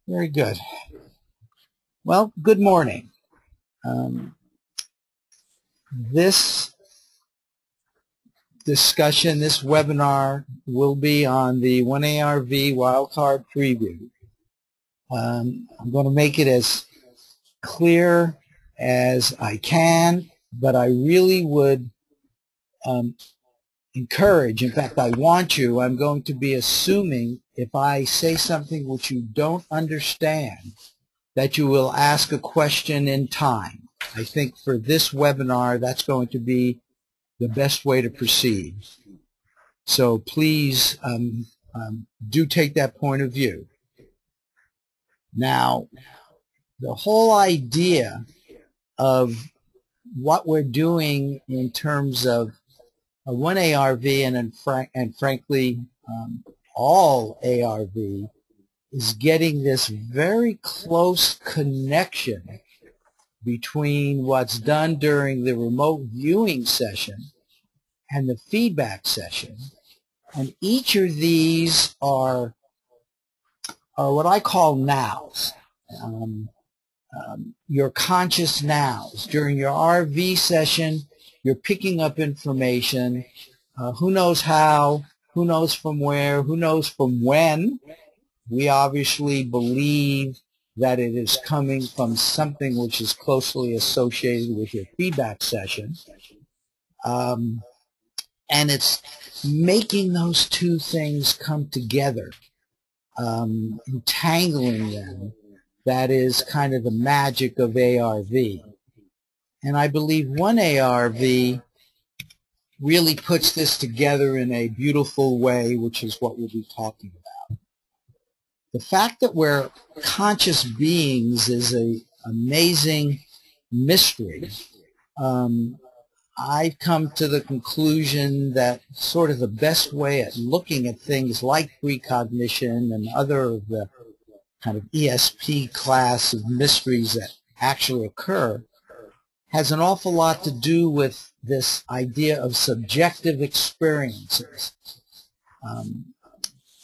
Very good. Well, good morning. This discussion, this webinar will be on the 1ARV wildcard preview. I'm going to make it as clear as I can, but I really would encourage, in fact I want you, I'm going to be assuming if I say something which you don't understand, that you will ask a question in time. I think for this webinar that's going to be the best way to proceed. So please do take that point of view. Now, the whole idea of what we're doing in terms of a 1ARV and frankly all ARV is getting this very close connection between what's done during the remote viewing session and the feedback session. And each of these are what I call nows. Your conscious nows. During your RV session, you're picking up information. Who knows how? Who knows from where? Who knows from when? We obviously believe that it is coming from something which is closely associated with your feedback session. And it's making those two things come together, entangling them. That is kind of the magic of ARV. And I believe 1ARV really puts this together in a beautiful way, which is what we'll be talking about. The fact that we're conscious beings is an amazing mystery. I've come to the conclusion that sort of the best way at looking at things like precognition and other of the kind of ESP class of mysteries that actually occur has an awful lot to do with this idea of subjective experiences.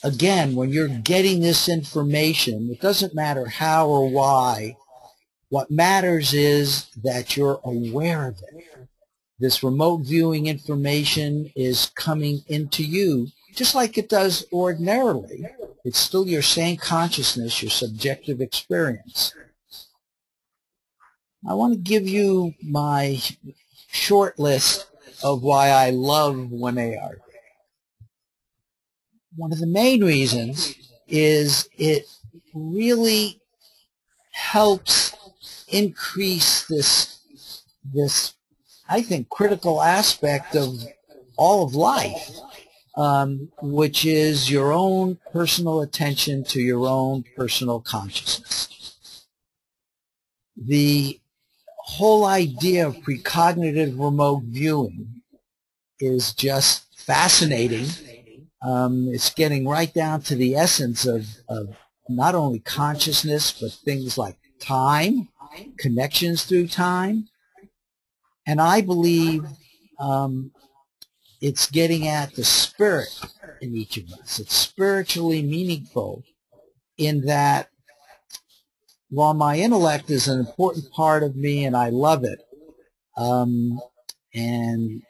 Again, when you're getting this information, it doesn't matter how or why. What matters is that you're aware of it. This remote viewing information is coming into you just like it does ordinarily. It's still your same consciousness, your subjective experience. I want to give you my short list of why I love 1ARV. One of the main reasons is it really helps increase this I think critical aspect of all of life, which is your own personal attention to your own personal consciousness. The whole idea of precognitive remote viewing is just fascinating. It's getting right down to the essence of not only consciousness, but things like time, connections through time. And I believe it's getting at the spirit in each of us. It's spiritually meaningful in that while my intellect is an important part of me and I love it, and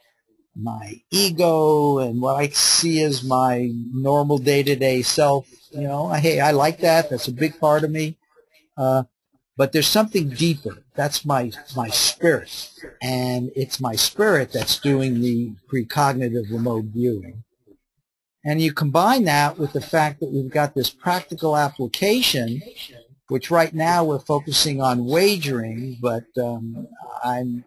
my ego and what I see as my normal day-to-day self, you know, hey, I like that. That's a big part of me. But there's something deeper. That's my spirit. And it's my spirit that's doing the precognitive remote viewing. And you combine that with the fact that we've got this practical application, which right now we're focusing on wagering, but I'm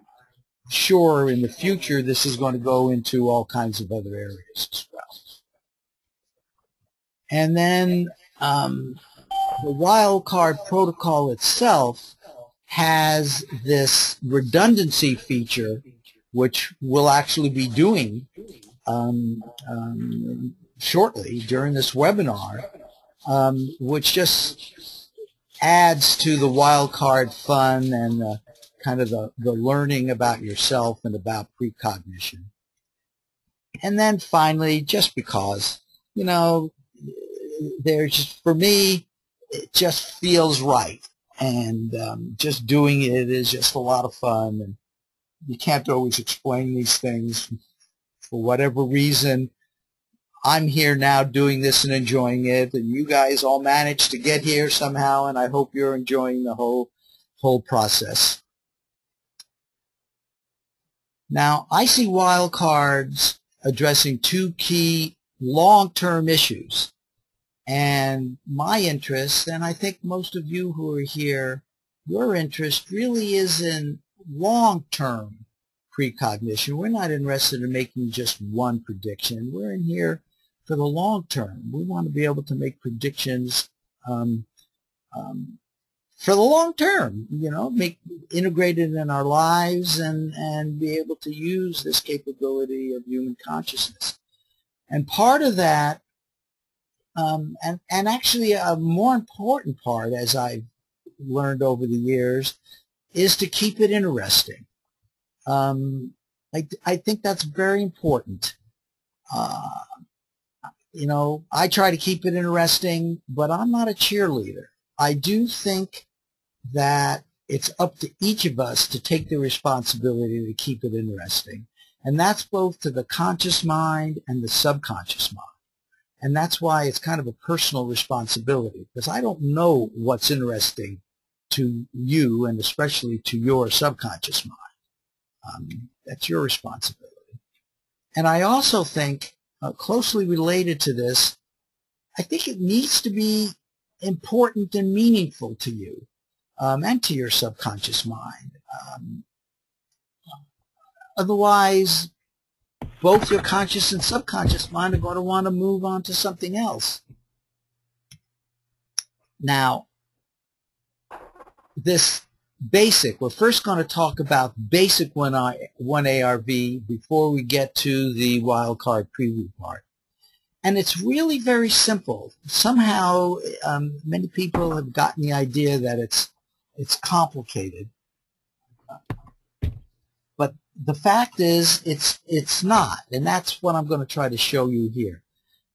sure in the future this is going to go into all kinds of other areas as well. And then the wildcard protocol itself has this redundancy feature, which we'll actually be doing shortly during this webinar, which just adds to the wildcard fun and kind of the learning about yourself and about precognition. And then finally, just because, you know, there's, for me, it just feels right. And just doing it is just a lot of fun. And you can't always explain these things. For whatever reason, I'm here now doing this and enjoying it, and you guys all managed to get here somehow, and I hope you're enjoying the whole process. Now, I see wildcards addressing two key long-term issues, and my interest, and I think most of you who are here, your interest really is in long-term precognition. We're not interested in making just one prediction. We're in here for the long term. We want to be able to make predictions for the long term, you know, integrate it in our lives and be able to use this capability of human consciousness. And part of that, and actually a more important part, as I've learned over the years, is to keep it interesting. I think that's very important. You know, I try to keep it interesting, but I'm not a cheerleader. I do think that it's up to each of us to take the responsibility to keep it interesting. And that's both to the conscious mind and the subconscious mind. And that's why it's kind of a personal responsibility, because I don't know what's interesting to you and especially to your subconscious mind. That's your responsibility. And I also think, closely related to this, I think it needs to be important and meaningful to you and to your subconscious mind. Otherwise, both your conscious and subconscious mind are going to want to move on to something else. Now, this basic, we're first going to talk about basic 1ARV before we get to the wildcard preview part. And it's really very simple. Somehow, many people have gotten the idea that it's complicated. But the fact is, it's not. And that's what I'm going to try to show you here.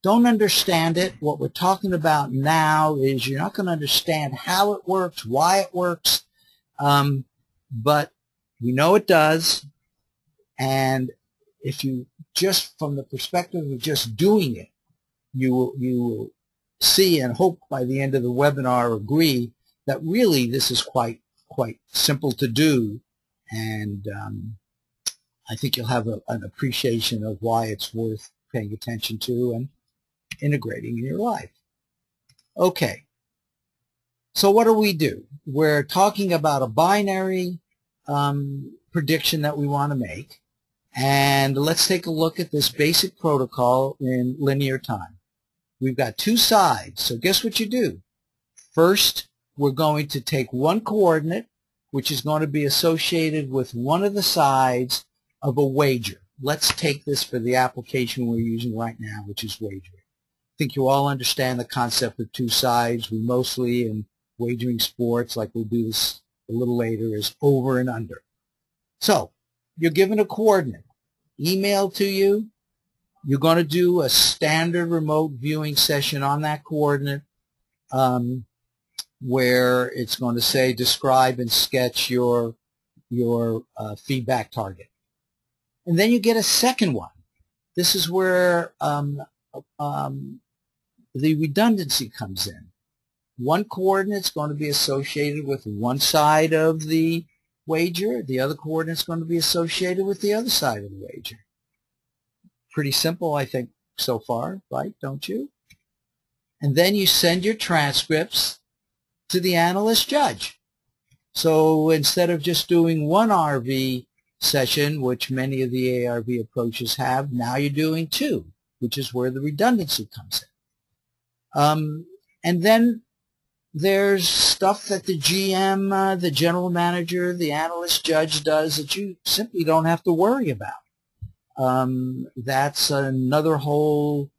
Don't understand it. What we're talking about now is you're not going to understand how it works, why it works. But we know it does, and if you just from the perspective of just doing it, you will see and hope by the end of the webinar agree that really this is quite simple to do, and I think you'll have an appreciation of why it's worth paying attention to and integrating in your life. Okay. So what do we do? We're talking about a binary prediction that we want to make. And let's take a look at this basic protocol in linear time. We've got two sides. So guess what you do? First, we're going to take one coordinate, which is going to be associated with one of the sides of a wager. Let's take this for the application we're using right now, which is wagering. I think you all understand the concept of two sides. We mostly, in wagering sports, like we'll do this a little later, is over and under. So you're given a coordinate, emailed to you. You're going to do a standard remote viewing session on that coordinate where it's going to say describe and sketch your feedback target. And then you get a second one. This is where the redundancy comes in. One coordinate is going to be associated with one side of the wager. The other coordinate is going to be associated with the other side of the wager. Pretty simple, I think, so far, right? Don't you? And then you send your transcripts to the analyst judge. So instead of just doing one RV session, which many of the ARV approaches have, now you're doing two, which is where the redundancy comes in. And then there's stuff that the GM, the general manager, the analyst judge does that you simply don't have to worry about. That's another whole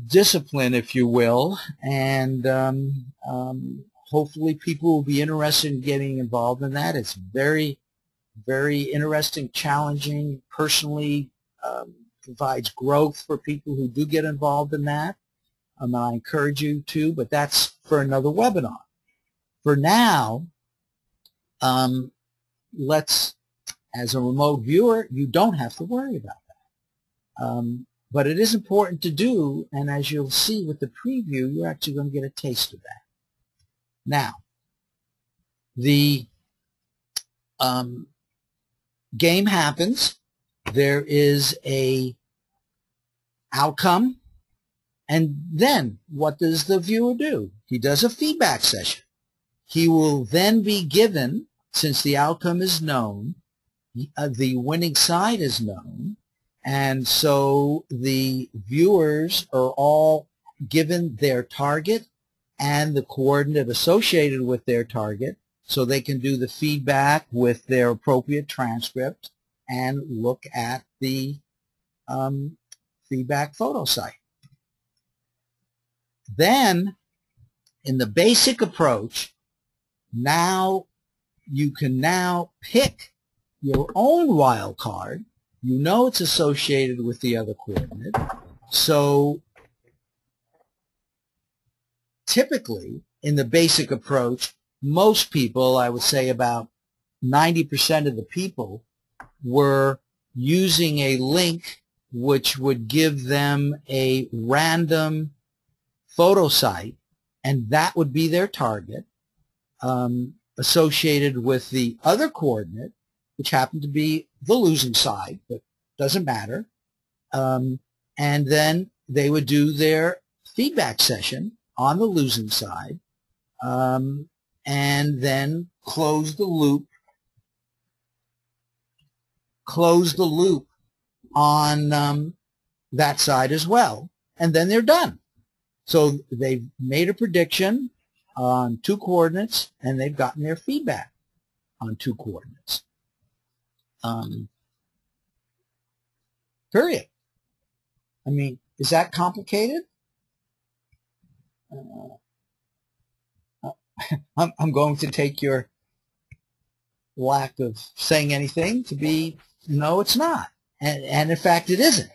discipline, if you will, and hopefully people will be interested in getting involved in that. It's very, very interesting, challenging, personally provides growth for people who do get involved in that. I encourage you to, but that's for another webinar. For now, as a remote viewer, you don't have to worry about that. But it is important to do, and as you'll see with the preview, you're actually going to get a taste of that. Now, the game happens. There is a outcome, and then what does the viewer do? He does a feedback session. He will then be given, since the outcome is known, the winning side is known, and so the viewers are all given their target and the coordinate associated with their target, so they can do the feedback with their appropriate transcript and look at the feedback photo site. Then, in the basic approach, now you can now pick your own wild card. You know it's associated with the other coordinate. So typically, in the basic approach, most people, I would say about 90% of the people, were using a link which would give them a random photo site, and that would be their target, associated with the other coordinate, which happened to be the losing side, but doesn't matter. And then they would do their feedback session on the losing side, and then close the loop on that side as well, and then they're done. So they've made a prediction on 2 coordinates, and they've gotten their feedback on 2 coordinates. Period. I mean, is that complicated? I'm going to take your lack of saying anything to be, no, it's not. And in fact, it isn't.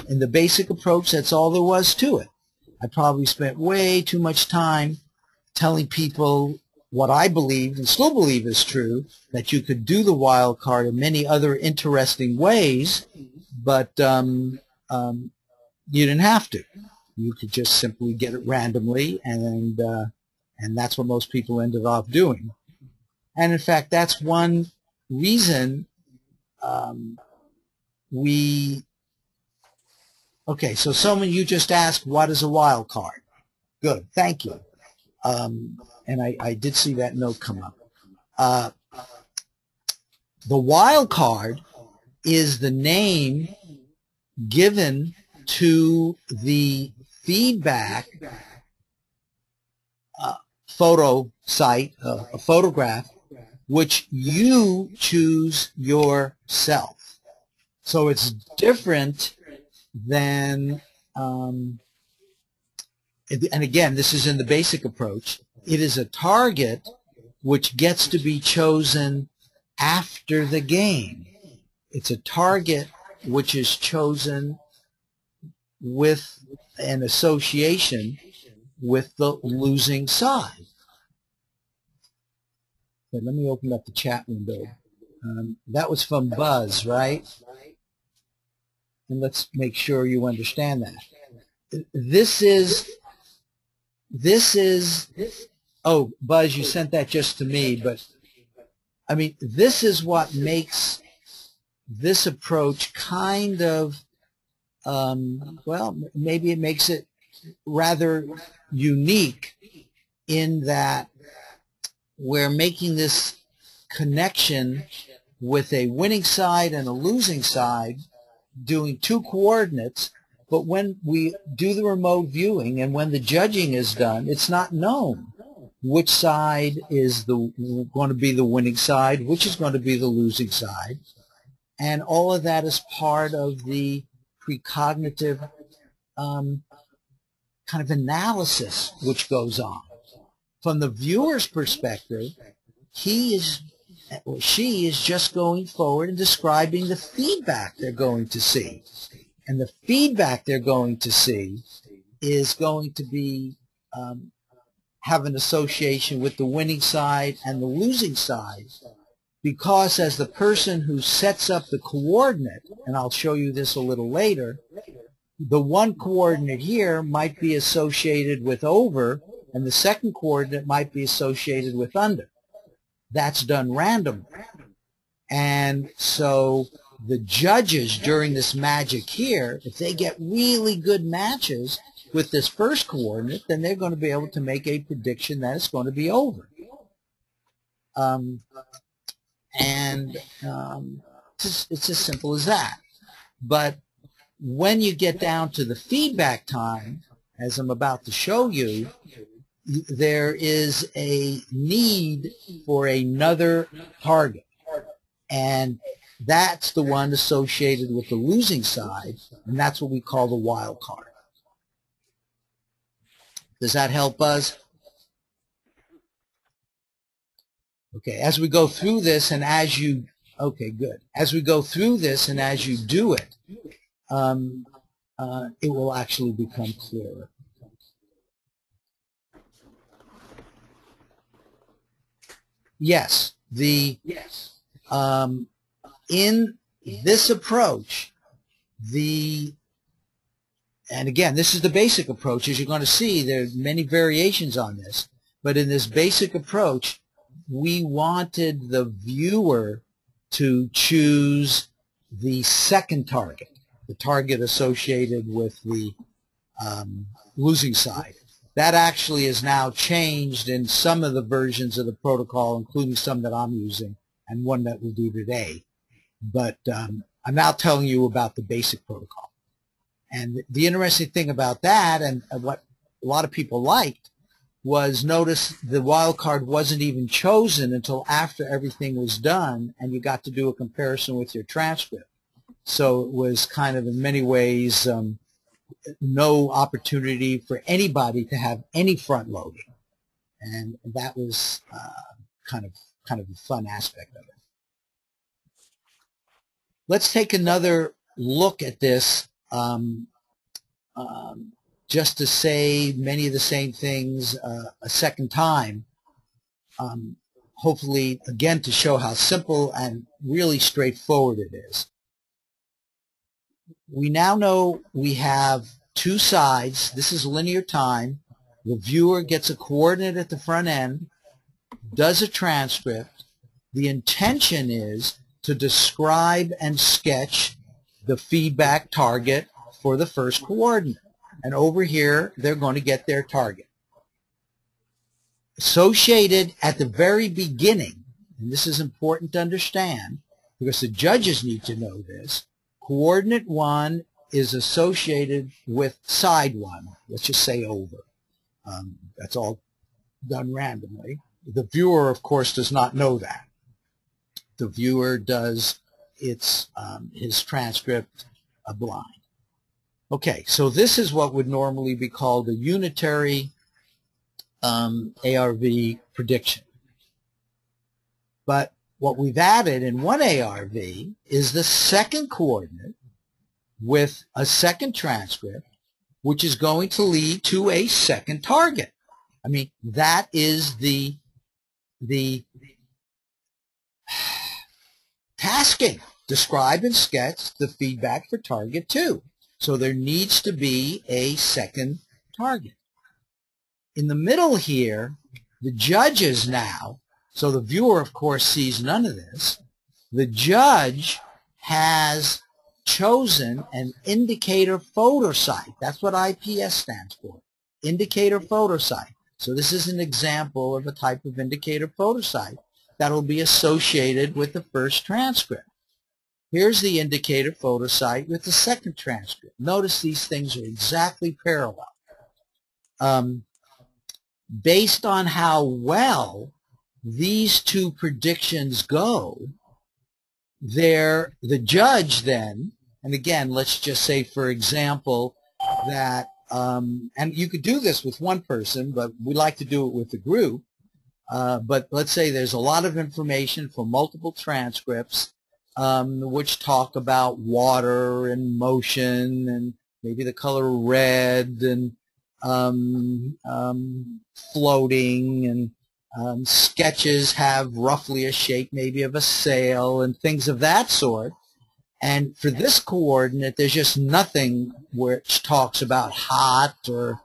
In the basic approach, that's all there was to it. I probably spent way too much time telling people what I believed and still believe is true, that you could do the wild card in many other interesting ways, but you didn't have to. You could just simply get it randomly, and that's what most people ended up doing. And in fact, that's one reason okay, so someone, you just asked, what is a wild card? Good, thank you. And I did see that note come up. The wild card is the name given to the feedback photo site, a photograph, which you choose yourself. So it's different than, and again, this is in the basic approach, it is a target which gets to be chosen after the game. It's a target which is chosen with an association with the losing side. Okay, let me open up the chat window. That was from Buzz, right? And let's make sure you understand that. This is, oh, Buzz, you sent that just to me, but I mean, this is what makes this approach kind of, well, maybe it makes it rather unique in that we're making this connection with a winning side and a losing side, doing 2 coordinates, but when we do the remote viewing and when the judging is done, it's not known which side is going to be the winning side, which is going to be the losing side, and all of that is part of the precognitive kind of analysis which goes on. From the viewer's perspective, he is or she is just going forward and describing the feedback they're going to see. And the feedback they're going to see is going to be have an association with the winning side and the losing side, because as the person who sets up the coordinate, and I'll show you this a little later, the one coordinate here might be associated with over, and the second coordinate might be associated with under. That's done randomly. And so the judges during this magic here, if they get really good matches with this first coordinate, then they're going to be able to make a prediction that it's going to be over. It's as simple as that. But when you get down to the feedback time, as I'm about to show you, there is a need for another target. And that's the one associated with the losing side, and that's what we call the wild card. Does that help, Buzz? Okay, as we go through this and as you, okay, good. As we go through this and as you do it, it will actually become clearer. Yes, in this approach, and again, this is the basic approach. As you're going to see, there are many variations on this, but in this basic approach, we wanted the viewer to choose the second target, the target associated with the losing side. That actually is now changed in some of the versions of the protocol, including some that I'm using and one that we'll do today. But I'm now telling you about the basic protocol. And the interesting thing about that, and what a lot of people liked, was notice the wild card wasn't even chosen until after everything was done, and you got to do a comparison with your transcript. So it was kind of in many ways no opportunity for anybody to have any front loading, and that was kind of a fun aspect of it. Let's take another look at this just to say many of the same things a second time, hopefully again to show how simple and really straightforward it is. We now know we have two sides. This is linear time. The viewer gets a coordinate at the front end, does a transcript. The intention is to describe and sketch the feedback target for the first coordinate. And over here, they're going to get their target. Associated at the very beginning, and this is important to understand because the judges need to know this, coordinate 1 is associated with side 1. Let's just say over. That's all done randomly. The viewer, of course, does not know that. The viewer does his transcript blind. Okay, so this is what would normally be called a unitary ARV prediction. But what we've added in one ARV is the second coordinate with a second transcript, which is going to lead to a second target. I mean, that is the tasking. Describe and sketch the feedback for target 2. So there needs to be a second target. In the middle here, the judges now, so the viewer, of course, sees none of this. The judge has chosen an indicator photo site. That's what IPS stands for, indicator photo site. So this is an example of a type of indicator photo site that will be associated with the first transcript. Here's the indicator photo site with the second transcript. Notice these things are exactly parallel. Based on how well these two predictions go, the judge then, and again, let's just say, for example, that, and you could do this with one person, but we like to do it with a group, but let's say there's a lot of information for multiple transcripts, which talk about water and motion and maybe the color red and floating, and sketches have roughly a shape maybe of a sail and things of that sort. And for this coordinate, there's just nothing which talks about hot or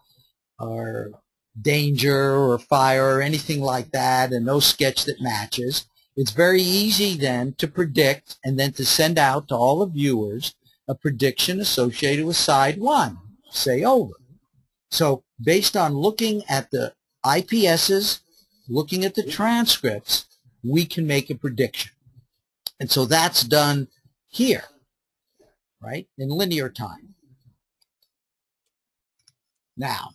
danger or fire or anything like that, and no sketch that matches. It's very easy then to predict and then to send out to all the viewers a prediction associated with side 1, say over. So based on looking at the IPSs, looking at the transcripts, we can make a prediction. And so that's done here, right, in linear time. Now,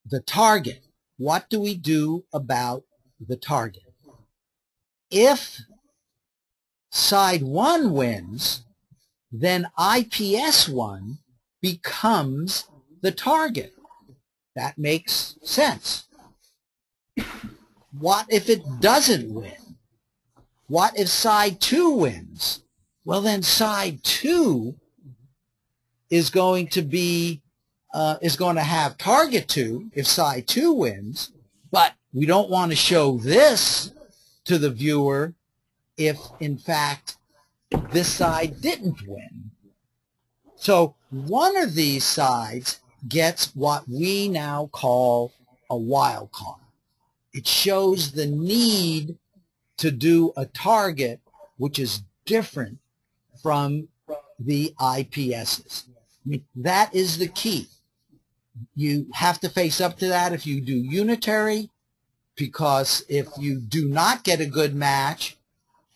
the target. What do we do about the target? If side 1 wins, then IPS 1 becomes the target. That makes sense. What if it doesn't win? What if side 2 wins? Well, then side 2 is going to be going to have target 2 if side 2 wins, but we don't want to show this to the viewer if, in fact, this side didn't win. So one of these sides gets what we now call a wild card. It shows the need to do a target which is different from the IPSs. I mean, that is the key. You have to face up to that if you do unitary, because if you do not get a good match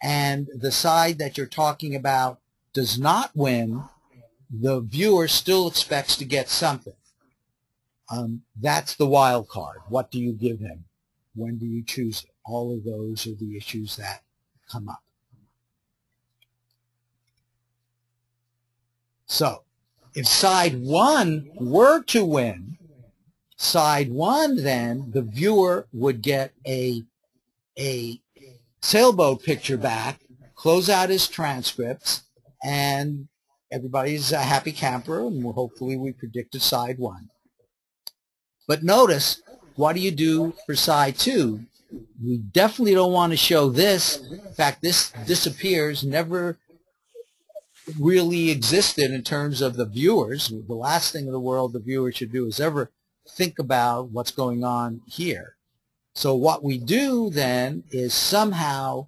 and the side that you're talking about does not win, the viewer still expects to get something. That's the wild card. What do you give him? When do you choose it? All of those are the issues that come up. So, if side 1 were to win, side 1 then, the viewer would get a sailboat picture back, close out his transcripts, and everybody's a happy camper, and hopefully we predicted side 1. But notice, what do you do for side 2? We definitely don't want to show this. In fact, this disappears, never really existed in terms of the viewers. The last thing in the world the viewer should do is ever think about what's going on here. So what we do then is somehow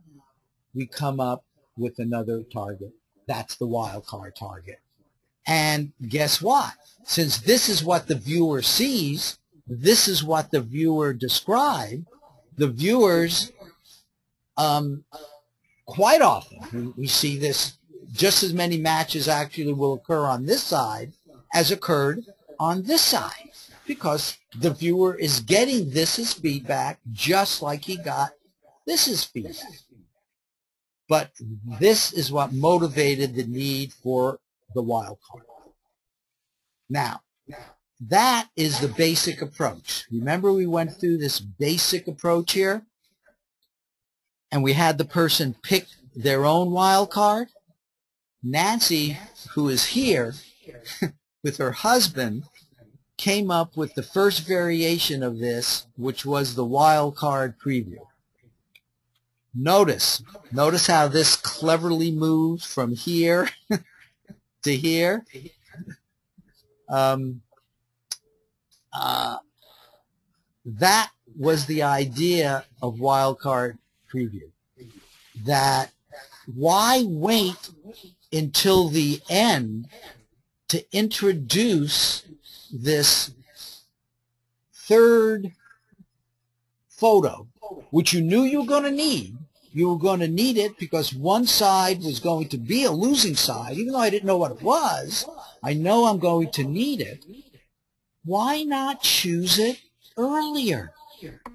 we come up with another target. That's the wild card target. And guess what? Since this is what the viewer sees, this is what the viewer described, the viewers quite often, we see this, just as many matches actually will occur on this side as occurred on this side, because the viewer is getting this's feedback just like he got this's feedback. But this is what motivated the need for the wild card. Now, that is the basic approach. Remember, we went through this basic approach here, and we had the person pick their own wild card. Nancy, who is here with her husband, came up with the first variation of this, which was the wild card preview. Notice how this cleverly moves from here to here. That was the idea of wildcard preview. That why wait until the end to introduce this third photo, which you knew you were going to need. You were going to need it because one side was going to be a losing side. Even though I didn't know what it was, I know I'm going to need it. Why not choose it earlier?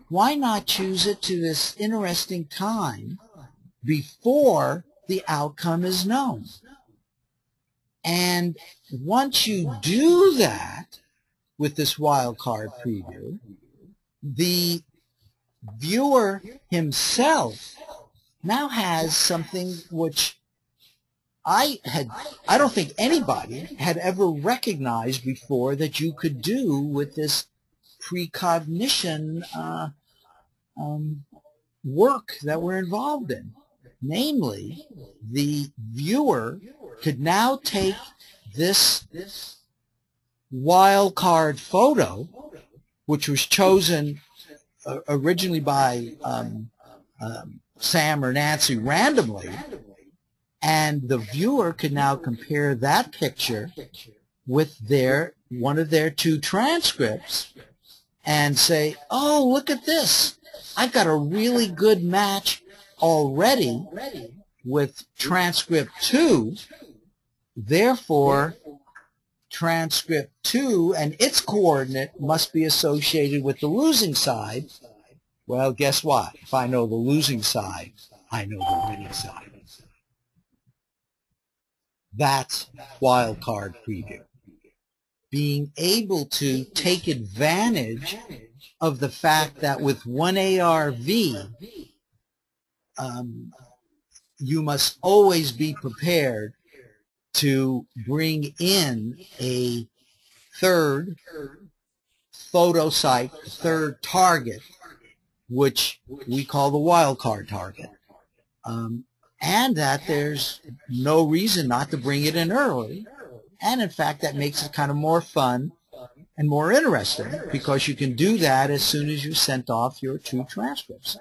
Why not choose it to this interesting time before the outcome is known? And once you do that with this wildcard preview, the viewer himself now has something which I don't think anybody had ever recognized before that you could do with this precognition work that we're involved in. Namely, the viewer could now take this wildcard photo, which was chosen originally by Sam or Nancy randomly, and the viewer could now compare that picture with one of their two transcripts and say, oh, look at this. I've got a really good match already with transcript 2. Therefore, transcript 2 and its coordinate must be associated with the losing side. Well, guess what? If I know the losing side, I know the winning side. That's wildcard preview. Being able to take advantage of the fact that with one ARV, you must always be prepared to bring in a third photo site, third target, which we call the wildcard target. And that there's no reason not to bring it in early. And in fact, that makes it kind of more fun and more interesting because you can do that as soon as you sent off your 2 transcripts.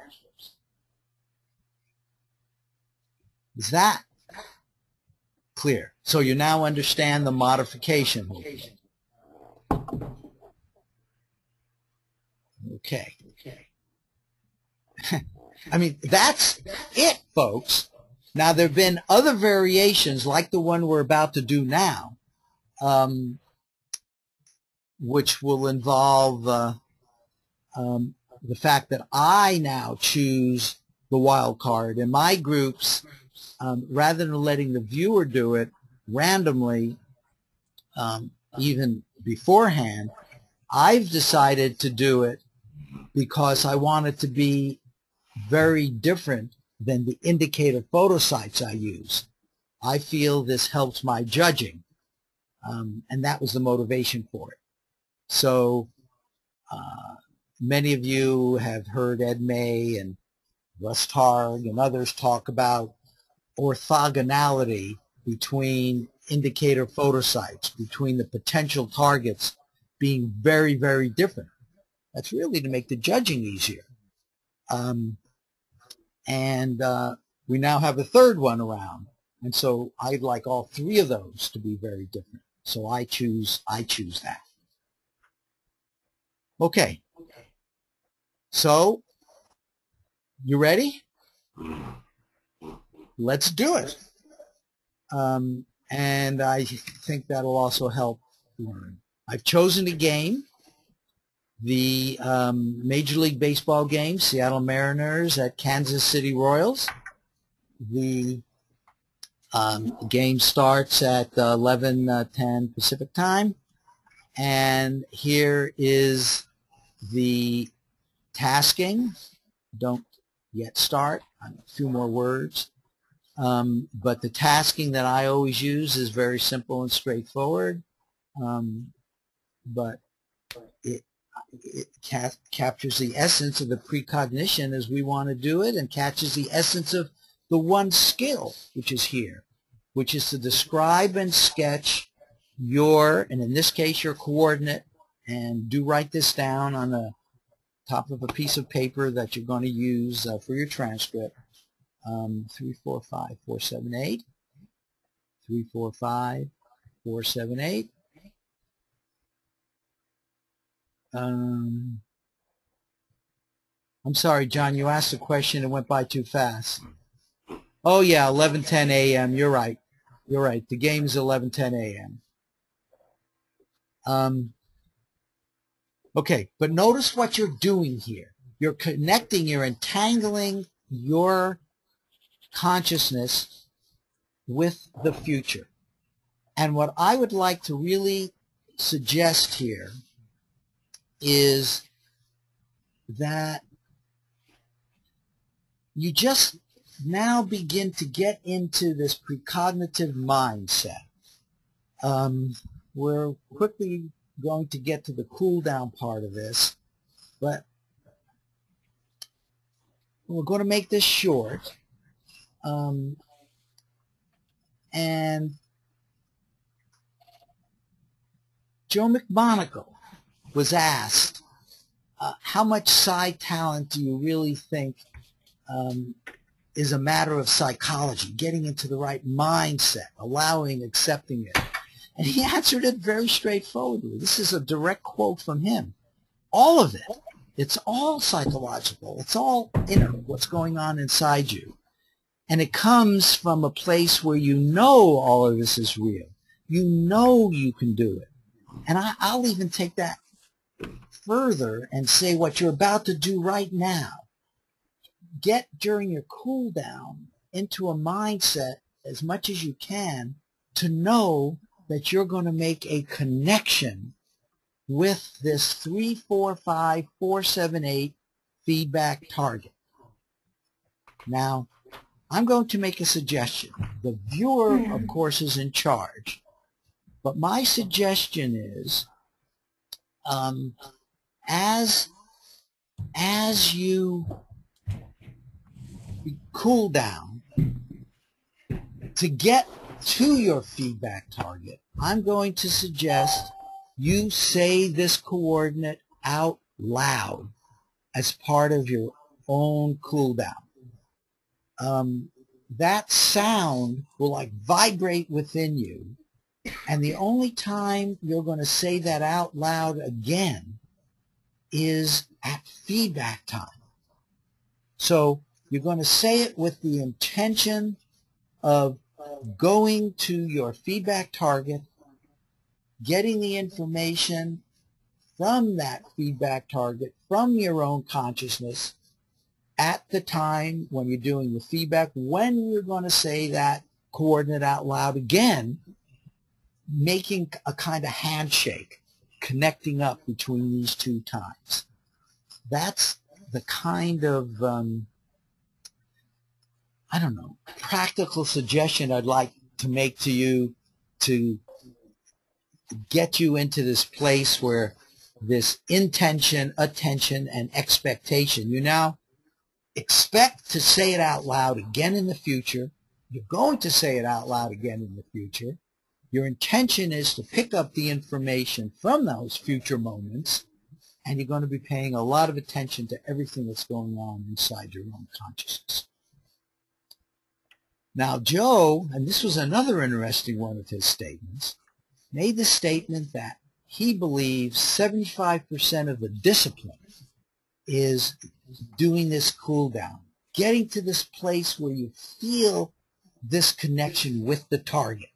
Is that clear? So you now understand the modification. Okay. I mean, that's it, folks. Now, there have been other variations like the one we're about to do now, which will involve the fact that I now choose the wild card. In my groups, rather than letting the viewer do it randomly, even beforehand, I've decided to do it because I want it to be very different than the indicator photo sites I use. I feel this helps my judging, and that was the motivation for it. So many of you have heard Ed May and Russ Targ and others talk about orthogonality between indicator photo sites, between the potential targets being very, very different. That's really to make the judging easier. We now have a third one around, and so I'd like all 3 of those to be very different. So I choose that. Okay. So you ready? Let's do it. And I think that'll also help learn. I've chosen a game. The Major League Baseball game, Seattle Mariners at Kansas City Royals. The game starts at 11:10 Pacific time. And here is the tasking. Don't yet start. A few more words. But the tasking that I always use is very simple and straightforward. But it captures the essence of the precognition as we want to do it, and catches the essence of the one skill which is here, which is to describe and sketch your, and in this case your coordinate, and do write this down on the top of a piece of paper that you're going to use for your transcript. 3, 4, 5, 4, 7, 8. 3, 4, 5, 4, 7, 8. I'm sorry, John, you asked a question and went by too fast. Oh, yeah, 11:10 a.m. You're right. You're right. The game is 11:10 a.m. Okay, but notice what you're doing here. You're connecting, you're entangling your consciousness with the future. And what I would like to really suggest here is that you just now begin to get into this precognitive mindset. We're quickly going to get to the cool down part of this, but we're going to make this short. And Joe McMonagle was asked, how much psi talent do you really think is a matter of psychology, getting into the right mindset, allowing, accepting it? And he answered it very straightforwardly. This is a direct quote from him. All of it. It's all psychological. It's all inner, what's going on inside you. And it comes from a place where you know all of this is real. You know you can do it. And I'll even take that further and say what you're about to do right now. Get during your cool down into a mindset as much as you can to know that you're going to make a connection with this 3, 4, 5, 4, 7, 8 feedback target. Now, I'm going to make a suggestion. The viewer, of course, is in charge. But my suggestion is, as you cool down, to get to your feedback target, I'm going to suggest you say this coordinate out loud as part of your own cool down. That sound will like vibrate within you, and the only time you're going to say that out loud again is at feedback time. So you're going to say it with the intention of going to your feedback target, getting the information from that feedback target, from your own consciousness, at the time when you're doing the feedback, when you're going to say that coordinate out loud again, making a kind of handshake, connecting up between these two times. That's the kind of, I don't know, practical suggestion I'd like to make to you to get you into this place where this intention, attention, and expectation, you now expect to say it out loud again in the future. You're going to say it out loud again in the future. Your intention is to pick up the information from those future moments, and you're going to be paying a lot of attention to everything that's going on inside your own consciousness. Now, Joe, and this was another interesting one of his statements, made the statement that he believes 75% of the discipline is doing this cool down, getting to this place where you feel this connection with the target.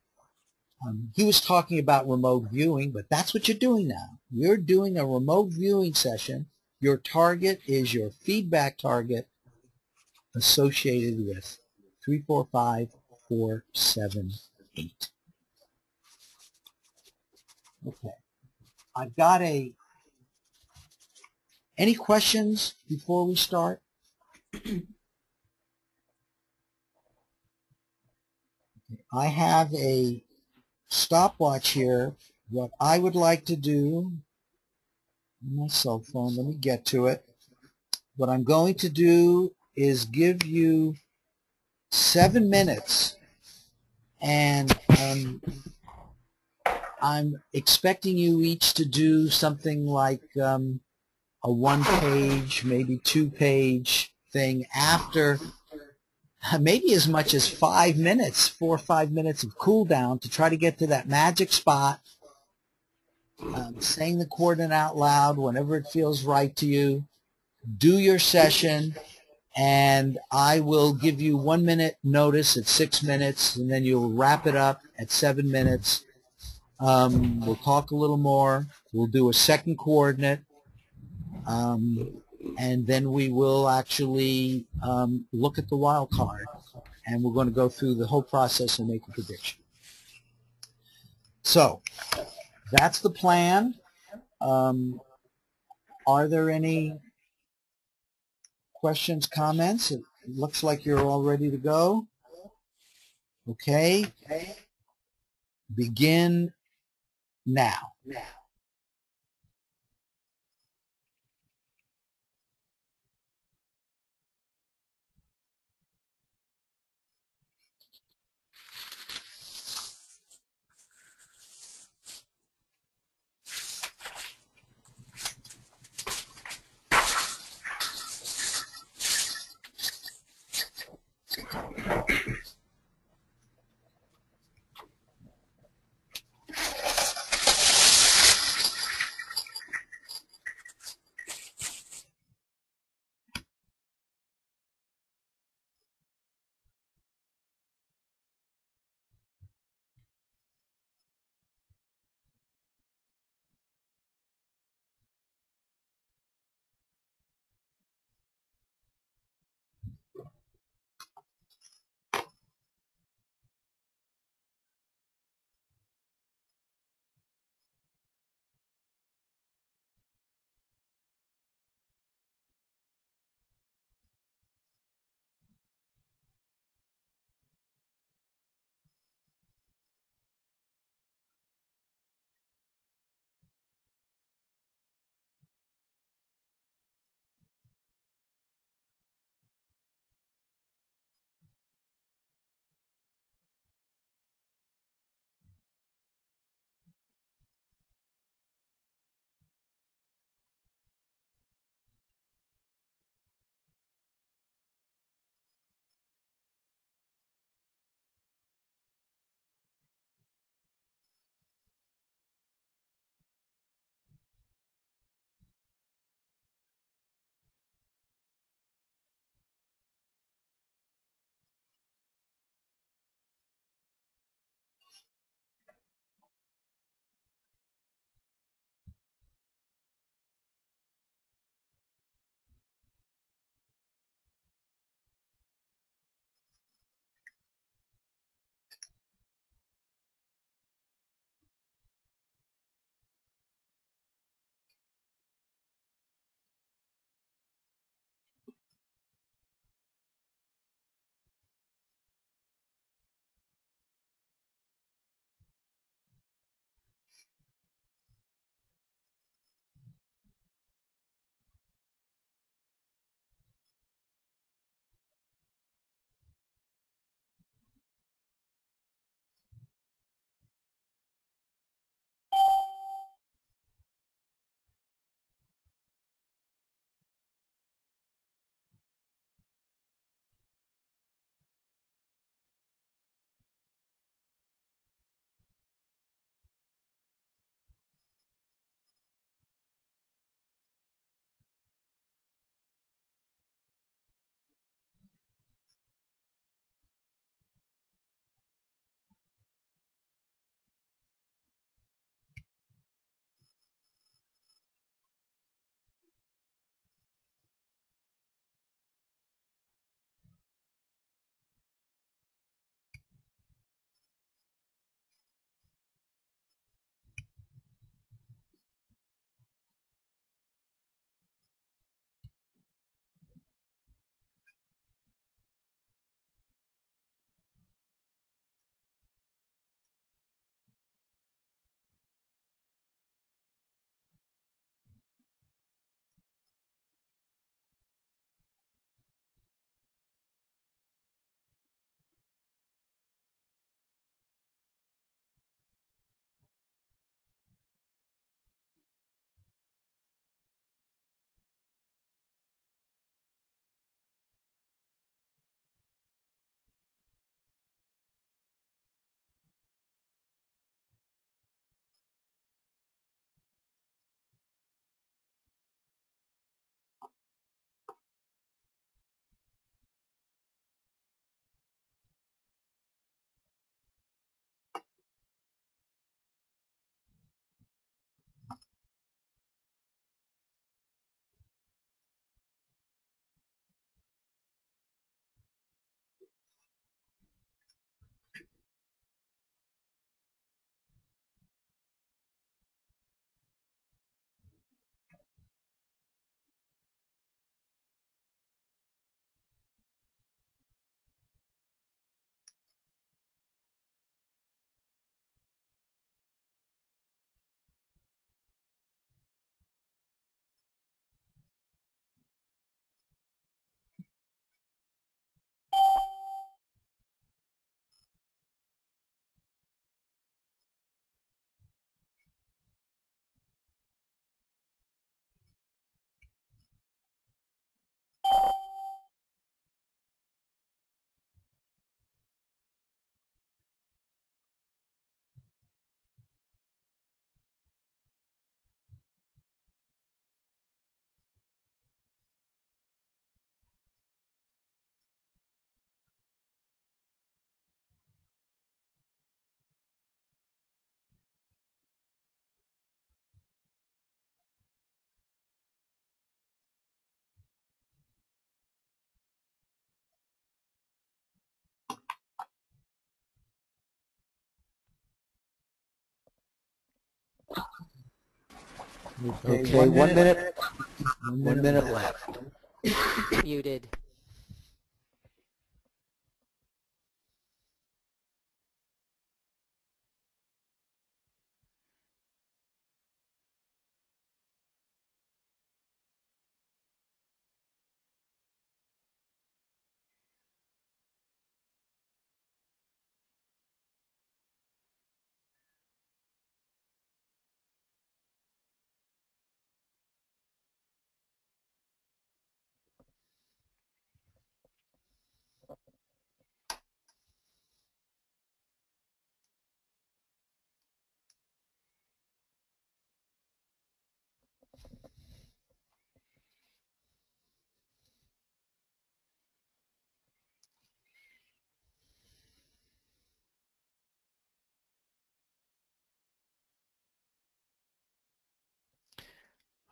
He was talking about remote viewing, but that's what you're doing now. You're doing a remote viewing session. Your target is your feedback target associated with 3, 4, 5, 4, 7, 8. Okay. I've got any questions before we start? I have a stopwatch here. What I would like to do, my cell phone, let me get to it. What I'm going to do is give you 7 minutes, and I'm expecting you each to do something like a 1-page, maybe 2-page thing after maybe as much as 5 minutes, 4 or 5 minutes of cool down to try to get to that magic spot, saying the coordinate out loud whenever it feels right to you. Do your session, and I will give you 1 minute notice at 6 minutes, and then you'll wrap it up at 7 minutes. We'll talk a little more. We'll do a second coordinate. And then we will actually look at the wild card, and we're going to go through the whole process and make a prediction. So that's the plan. Are there any questions, comments? looks like you're all ready to go. Okay. Begin now. Okay, 1 minute. 1 minute left. Muted.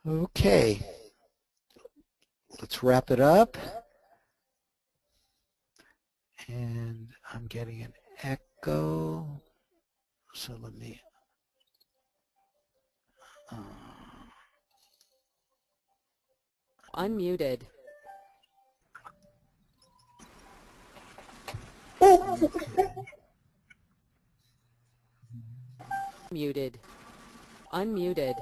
Okay, let's wrap it up. And I'm getting an echo, so let me Unmuted. Muted. Unmuted.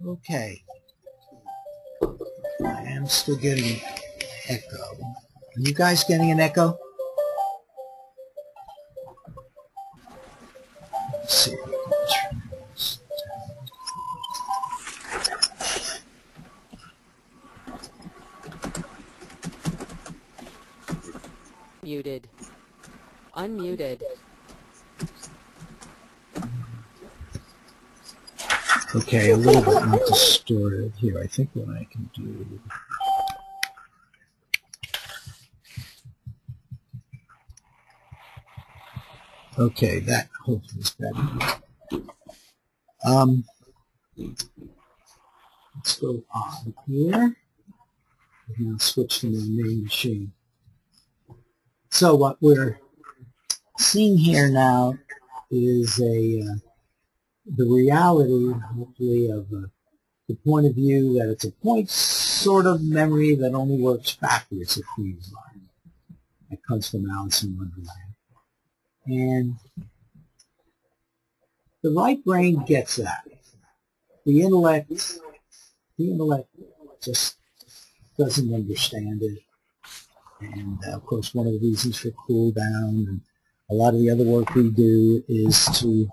Okay. I am still getting an echo. Are you guys getting an echo? Let's see. Muted. Unmuted. Okay, a little bit more distorted here. I think what I can do. Okay, that hopefully is better. Let's go on here. And I'll switch to my main machine. So what we're seeing here now is the reality, hopefully, of the point of view that it's a point sort of memory that only works backwards if we line. That comes from Alice in Wonderland. And the right brain gets that. The intellect just doesn't understand it. And of course, one of the reasons for cool down and a lot of the other work we do is to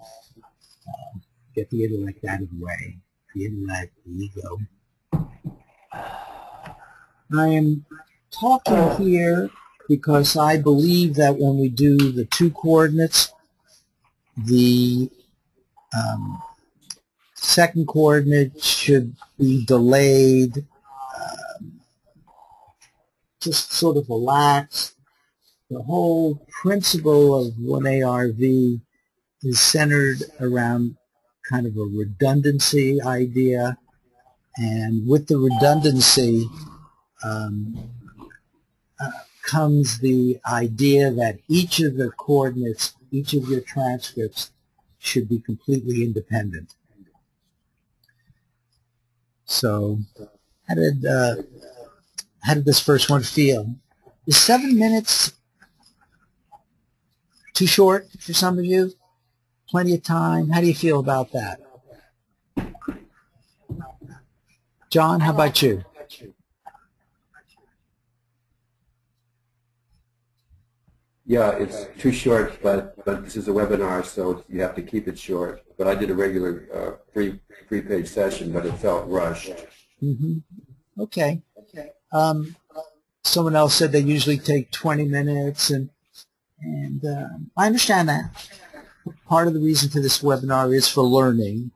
get the intellect out of the way. The intellect, the ego. I am talking here because I believe that when we do the two coordinates, the second coordinate should be delayed, just sort of relaxed. The whole principle of 1ARV is centered around kind of a redundancy idea, and with the redundancy comes the idea that each of the coordinates, each of your transcripts should be completely independent. So how did this first one feel? Is 7 minutes too short for some of you? Plenty of time? How do you feel about that? John, how about you? Yeah, it's too short, but this is a webinar, so you have to keep it short. But I did a regular three-page session, but it felt rushed. Mm-hmm. Okay. Someone else said they usually take 20 minutes, and I understand that. Part of the reason for this webinar is for learning,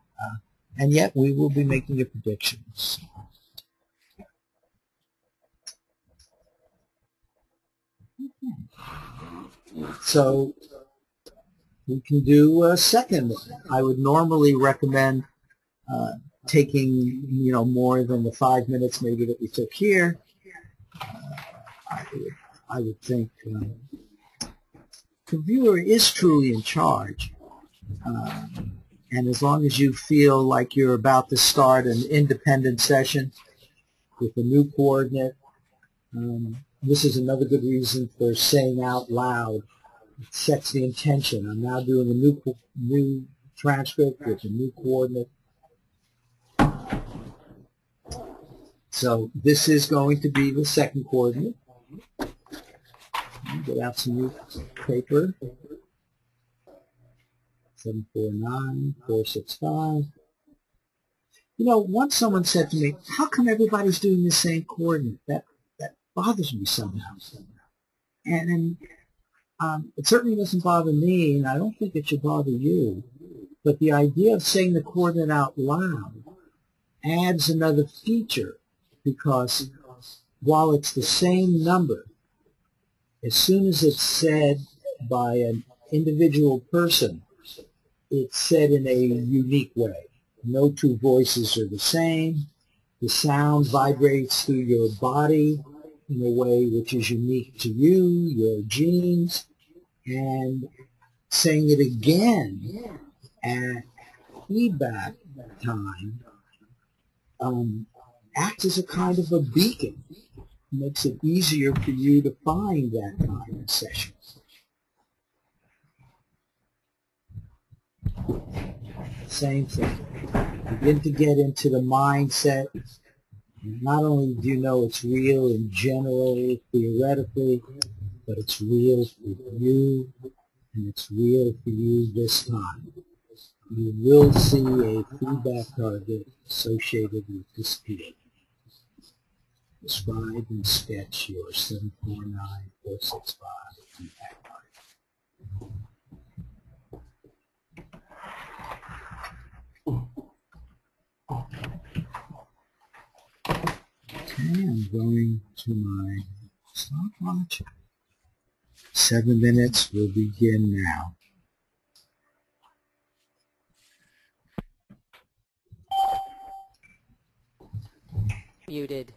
and yet we will be making your predictions. So we can do a second one. I would normally recommend taking more than the 5 minutes maybe that we took here. I would think the viewer is truly in charge, And as long as you feel like you're about to start an independent session with a new coordinate, this is another good reason for saying out loud. It sets the intention. I'm now doing a new transcript with a new coordinate. So this is going to be the second coordinate. Get out some new paper. 749, 465. You know, once someone said to me, how come everybody's doing the same coordinate? That bothers me somehow. And it certainly doesn't bother me, and I don't think it should bother you. But the idea of saying the coordinate out loud adds another feature, because while it's the same number, as soon as it's said by an individual person, it's said in a unique way. No two voices are the same. The sound vibrates through your body in a way which is unique to you, your genes, and saying it again at feedback time acts as a kind of a beacon. It makes it easier for you to find that time in session. Same thing. Begin to get into the mindset. Not only do you know it's real in general, theoretically, but it's real for you, and it's real for you this time. You will see a feedback target associated with this field. Describe and sketch your 749, 465 feedback target. Okay, I'm going to my stopwatch. 7 minutes will begin now. Muted.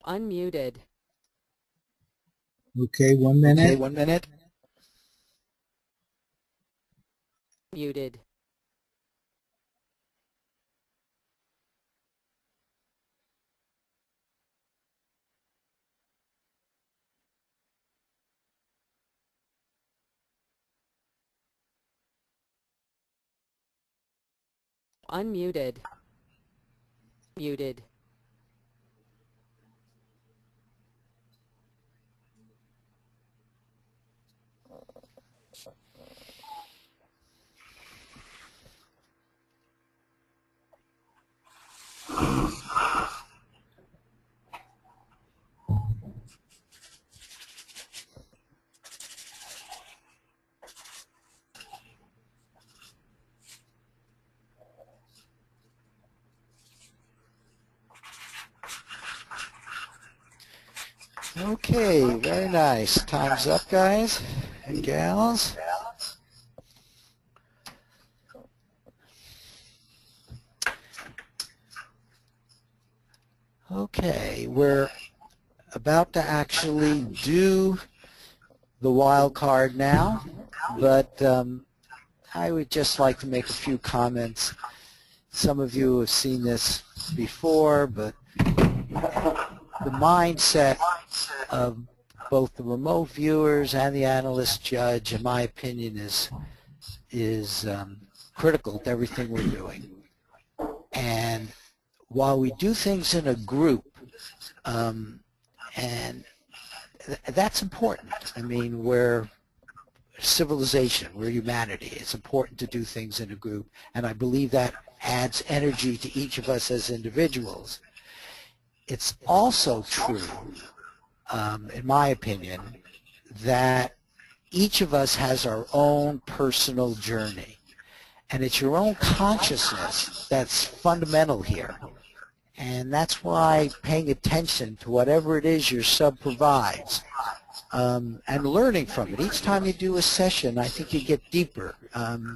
Unmuted. Okay, 1 minute. Okay, 1 minute. Muted. Unmuted. Muted. Okay, very nice. Time's up, guys and gals. Okay, we're about to actually do the wild card now, but I would just like to make a few comments. Some of you have seen this before, but the mindset of both the remote viewers and the analyst judge, in my opinion, is critical to everything we're doing. And while we do things in a group, and that's important. I mean, we're civilization, we're humanity. It's important to do things in a group, and I believe that adds energy to each of us as individuals. It's also true, in my opinion, that each of us has our own personal journey, and it's your own consciousness that's fundamental here. And that's why paying attention to whatever it is your sub provides and learning from it. Each time you do a session, I think you get deeper.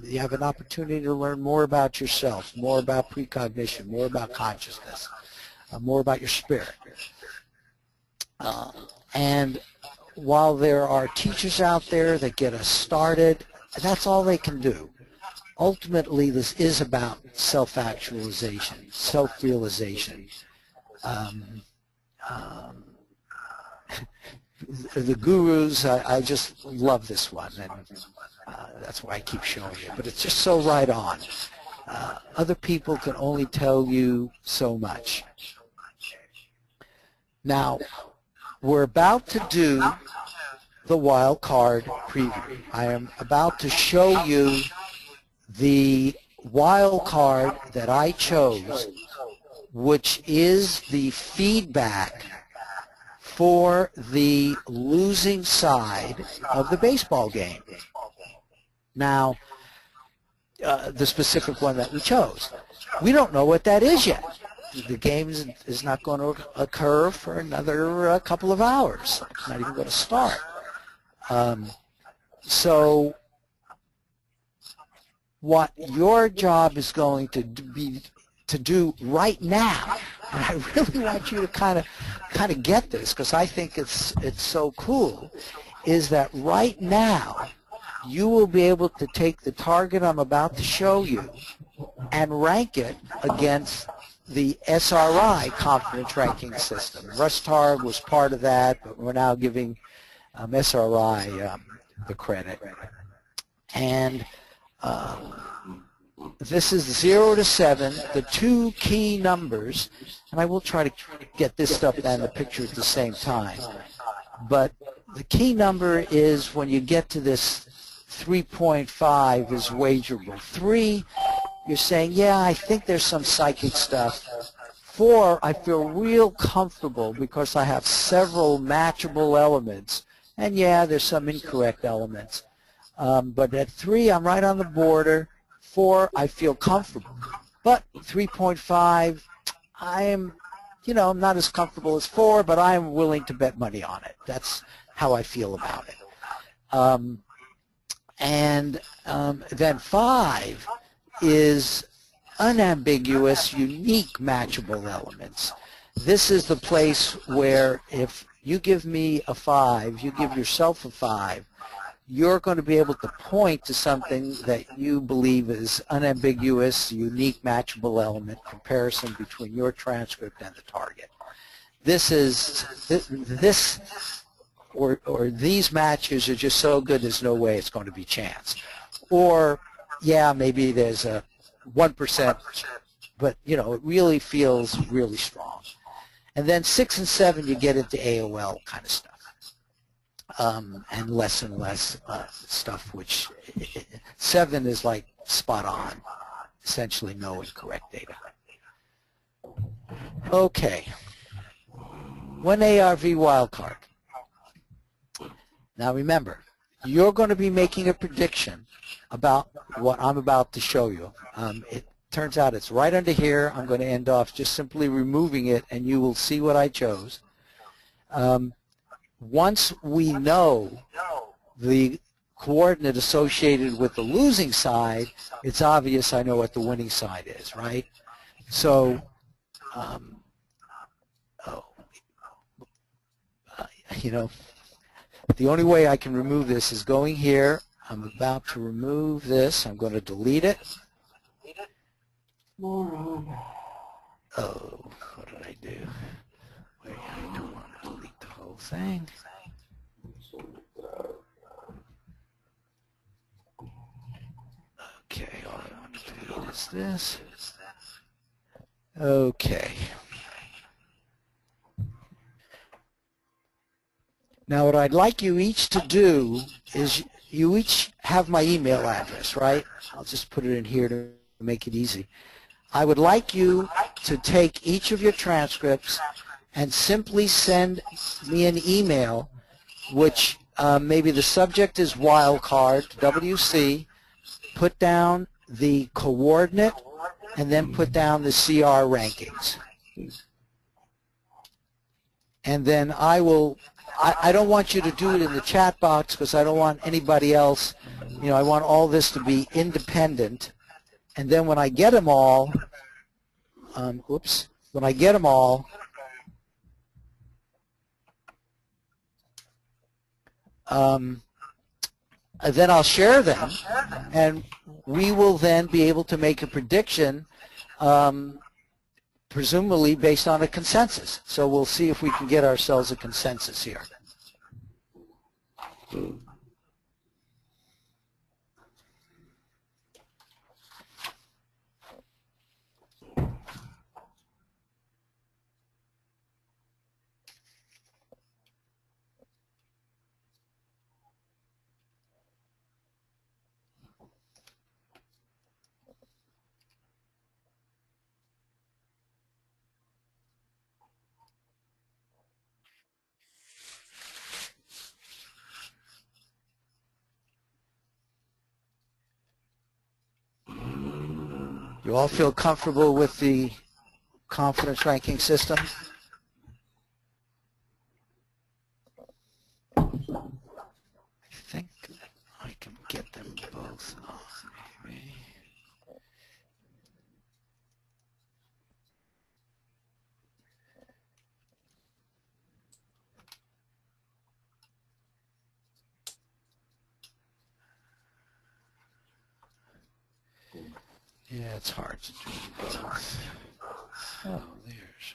You have an opportunity to learn more about yourself, more about precognition, more about consciousness, more about your spirit. And while there are teachers out there that get us started, that's all they can do. Ultimately, this is about self-actualization, self-realization. The gurus, I just love this one, and that's why I keep showing it. But it's just so right on. Other people can only tell you so much. Now, we're about to do the wild card preview. I am about to show you the wild card that I chose, which is the feedback for the losing side of the baseball game. Now, the specific one that we chose, we don't know what that is yet. The game is not going to occur for another couple of hours. It's not even going to start. So what your job is going to be to do right now, and I really want you to kind of get this, because I think it's so cool, is that right now you will be able to take the target I'm about to show you and rank it against the SRI confidence ranking system. Rustar was part of that, but we're now giving SRI the credit. And this is 0 to 7, the two key numbers, and I will try to get this stuff and the picture at the same time. But the key number is when you get to this 3.5 is wagerable. 3, you're saying, yeah, I think there's some psychic stuff. 4, I feel real comfortable because I have several matchable elements. And yeah, there's some incorrect elements. But at 3, I'm right on the border. 4, I feel comfortable. But 3.5, I am, I'm not as comfortable as 4, but I am willing to bet money on it. That's how I feel about it. Then 5 is unambiguous, unique, matchable elements. this is the place where if you give me a 5, you give yourself a 5, you're going to be able to point to something that you believe is unambiguous, unique, matchable element comparison between your transcript and the target. Or these matches are just so good there's no way it's going to be chance. Or, yeah, maybe there's a 1%, but, you know, it really feels really strong. And then 6 and 7, you get into AOL kind of stuff. And less stuff, which 7 is like spot on, essentially no incorrect data. Okay. 1 ARV wildcard. Now remember, you're going to be making a prediction about what I'm about to show you. It turns out it's right under here. I'm going to end off just simply removing it, and you will see what I chose. Once we know the coordinate associated with the losing side, it's obvious I know what the winning side is, right? So, you know, the only way I can remove this is going here. I'm about to remove this. I'm going to delete it. Oh, what did I do? Wait, I don't want to delete the whole thing. Okay, all I want to delete is this. Okay. Now what I'd like you each to do is you each have my email address, right? I'll just put it in here to make it easy. I would like you to take each of your transcripts and simply send me an email which maybe the subject is wildcard, WC, put down the coordinate, and then put down the CR rankings. And then I don't want you to do it in the chat box because I don't want anybody else, you know, I want all this to be independent. And then when I get them all, when I get them all, then I'll share them, and we will then be able to make a prediction, presumably based on a consensus. So we'll see if we can get ourselves a consensus here. You all feel comfortable with the confidence ranking system? I think I can get them both on, maybe. Yeah, it's hard to do both. Oh, there's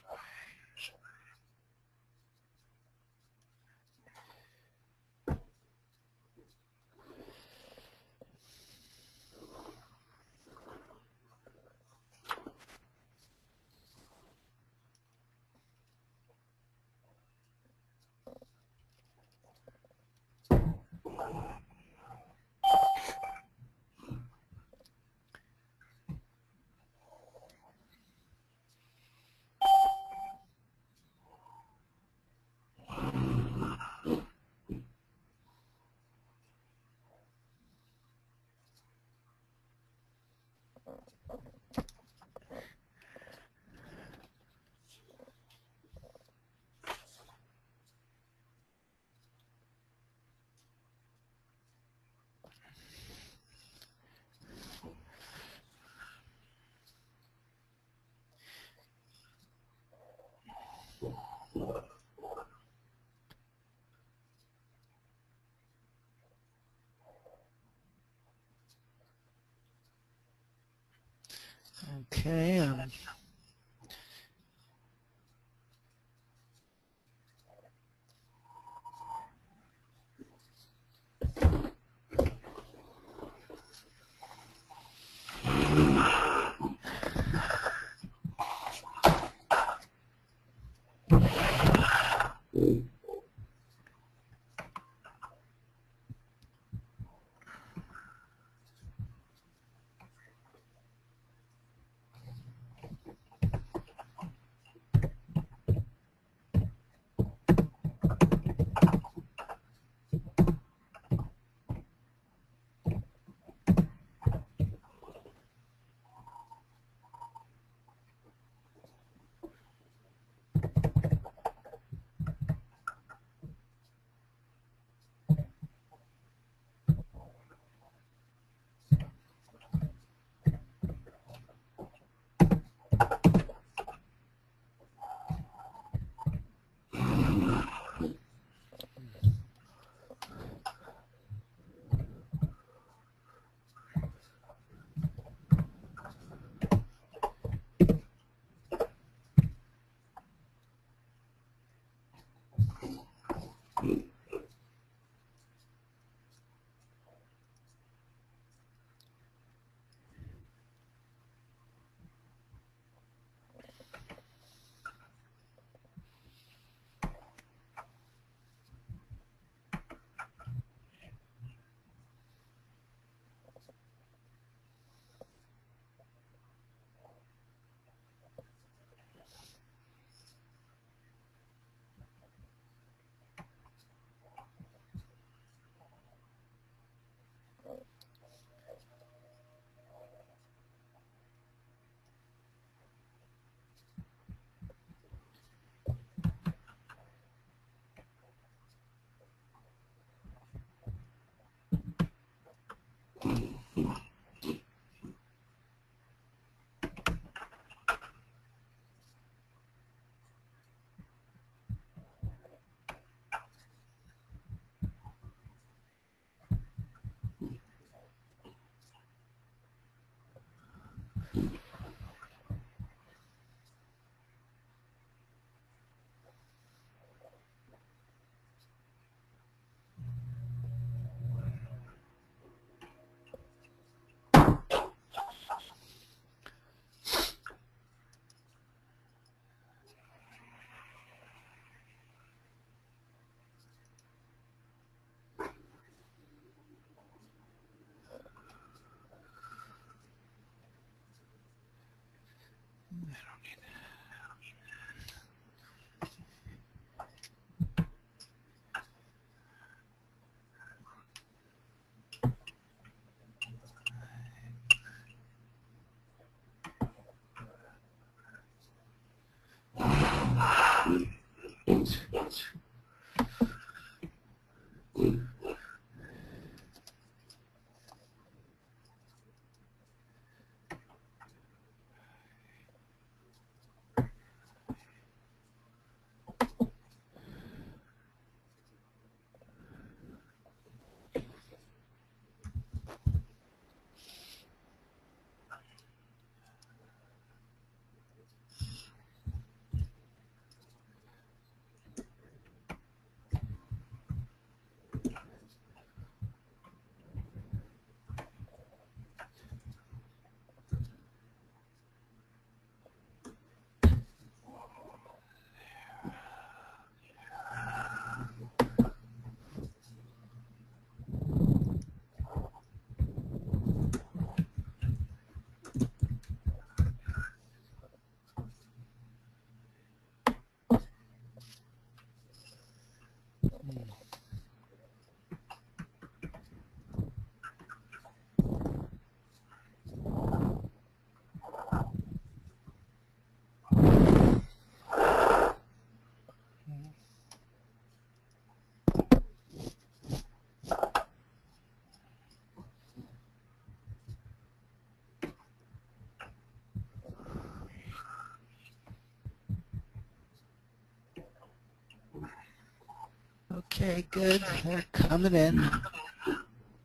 Okay, good. They're coming in.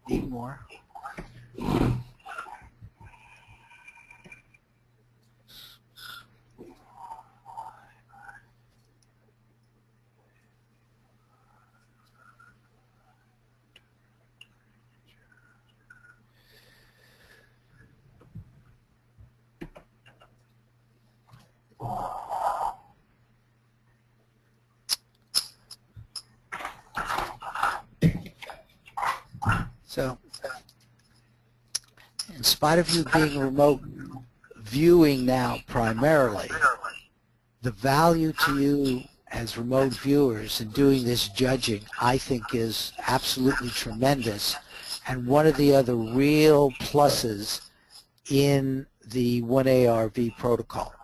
Need more. So, in spite of you being remote viewing now primarily, the value to you as remote viewers in doing this judging, I think, is absolutely tremendous, and one of the other real pluses in the 1ARV protocol,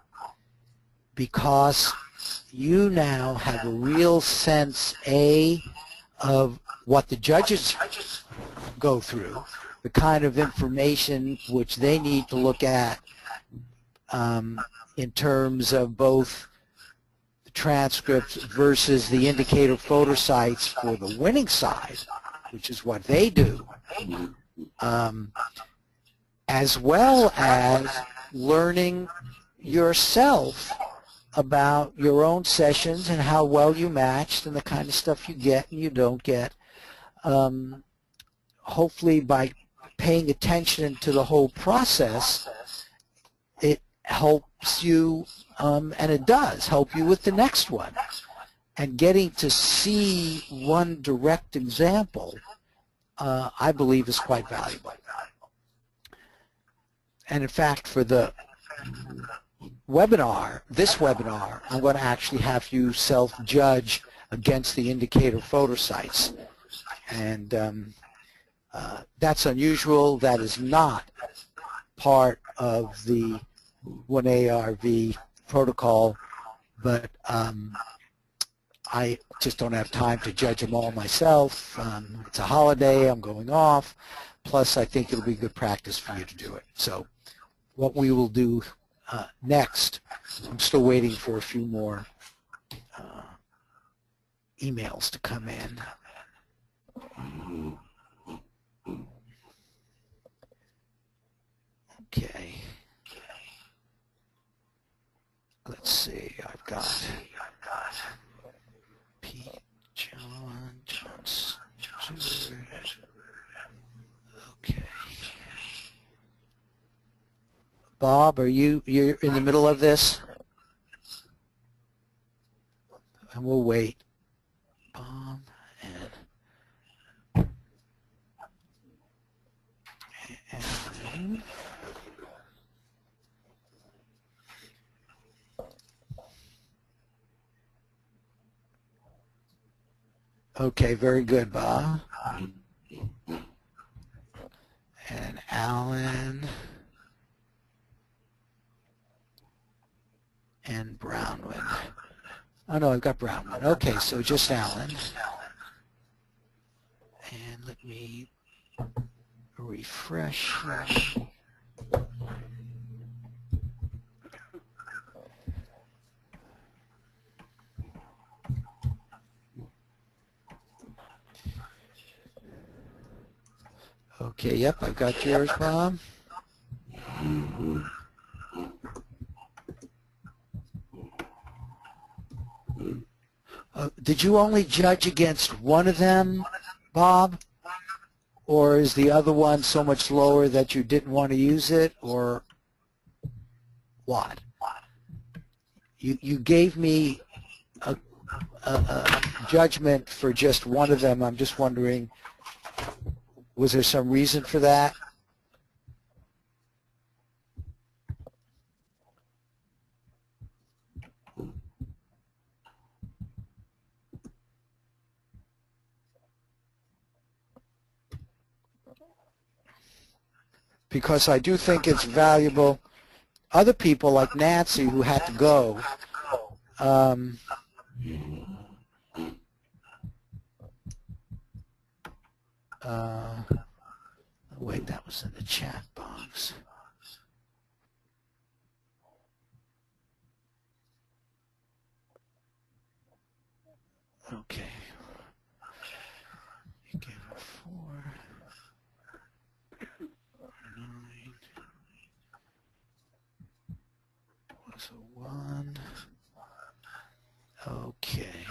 because you now have a real sense, A, of what the judges go through, the kind of information which they need to look at in terms of both the transcripts versus the indicator photo sites for the winning side, which is what they do, as well as learning yourself about your own sessions and how well you matched and the kind of stuff you get and you don't get. Hopefully by paying attention to the whole process, it helps you, and it does help you with the next one. And getting to see one direct example, I believe, is quite valuable. And in fact, for the webinar, this webinar, I'm going to actually have you self-judge against the indicator photo sites. And that's unusual. That is not part of the 1ARV protocol, but I just don't have time to judge them all myself. It's a holiday. I'm going off. Plus, I think it'll be good practice for you to do it. So what we will do next, I'm still waiting for a few more emails to come in. Okay. Let's see. I've got Pete, John, Johnson, Stewart. Okay. Bob, you're in the middle of this? And we'll wait. Bob and okay, very good, Bob. And Alan and Brownwood. Oh no, I've got Brownwood. Okay, so just Alan. And let me refresh. Okay, yep, I've got yours, Bob. Did you only judge against one of them, Bob? Or is the other one so much lower that you didn't want to use it, or what? You gave me a judgment for just one of them. I'm just wondering, was there some reason for that? Because I do think it's valuable. Other people like Nancy who had to go, wait, that was in the chat box. Okay. You gave her 4. 9 was a 1. Okay.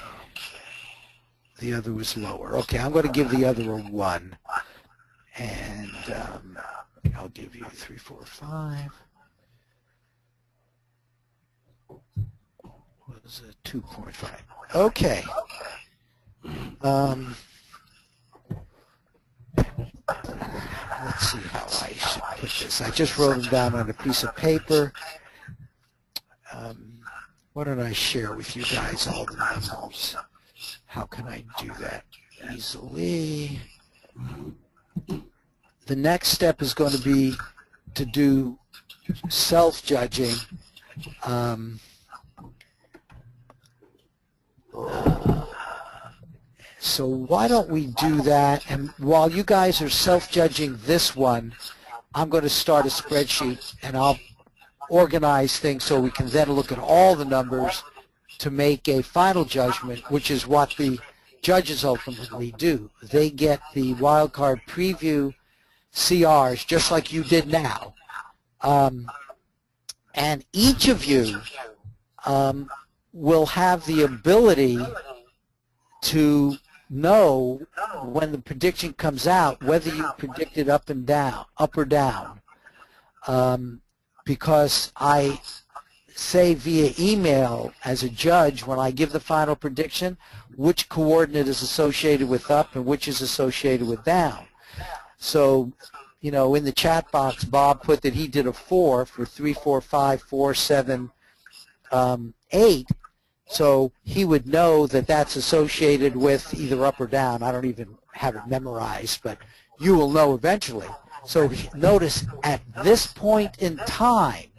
The other was lower. Okay, I'm going to give the other a 1. And I'll give you 3, 4, 5. Was a 2.5. Okay. let's see how I should put this. I just wrote them down on a piece of paper. Why don't I share with you guys all the numbers? How can I do that easily? The next step is going to be to do self-judging. So why don't we do that? And while you guys are self-judging this one, I'm going to start a spreadsheet and I'll organize things so we can then look at all the numbers to make a final judgment, which is what the judges ultimately do. They get the wildcard preview CRs just like you did now. And each of you will have the ability to know when the prediction comes out whether you predicted up or down. Because I say via email as a judge when I give the final prediction which coordinate is associated with up and which is associated with down. So, you know, in the chat box, Bob put that he did a 4 for 3, 4, 5, 4, 7, 8. So he would know that that's associated with either up or down. I don't even have it memorized, but you will know eventually. So notice at this point in time,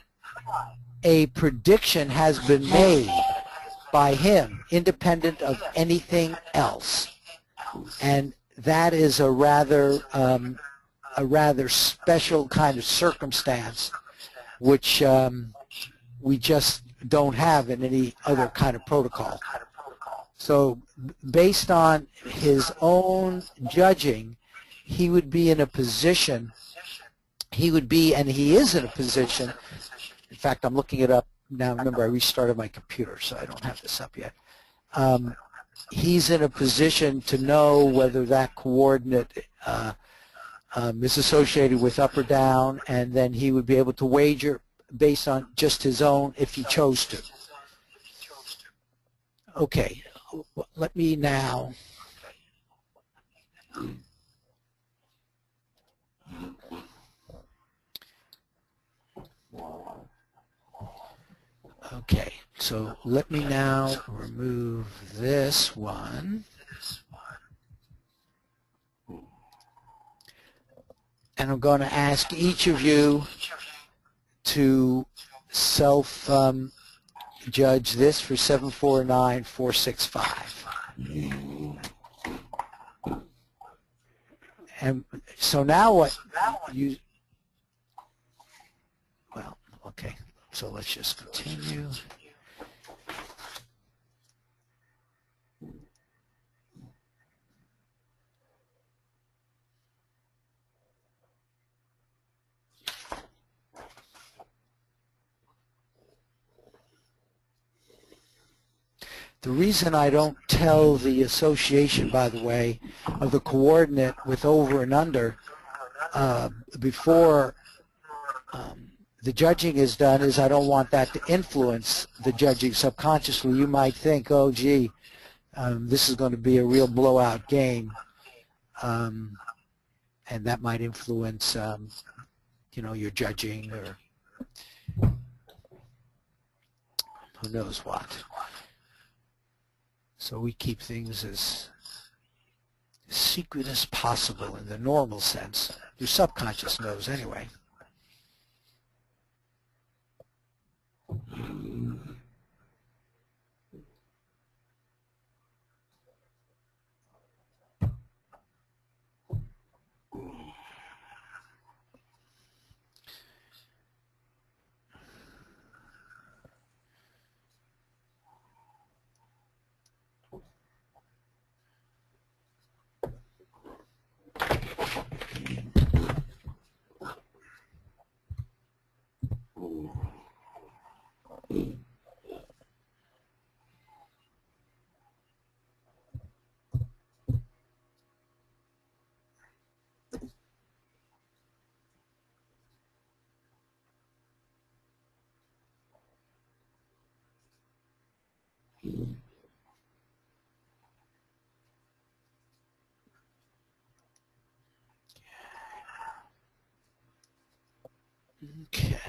a prediction has been made by him, independent of anything else. And that is a rather special kind of circumstance, which we just don't have in any other kind of protocol. So based on his own judging, he would be in a position, and he is in a position, in fact, I'm looking it up now. Remember, I restarted my computer, so I don't have this up yet. He's in a position to know whether that coordinate is associated with up or down, and then he would be able to wager based on just his own if he chose to. Okay, let me now so let me now remove this one. And I'm going to ask each of you to self-judge this for 749465. And so now what you, well, okay, so let's just continue. The reason I don't tell the association, by the way, of the coordinate with over and under before the judging is done is I don't want that to influence the judging subconsciously. You might think, oh, gee, this is going to be a real blowout game, and that might influence, you know, your judging or who knows what. So we keep things as secret as possible in the normal sense. Your subconscious knows anyway. Okay.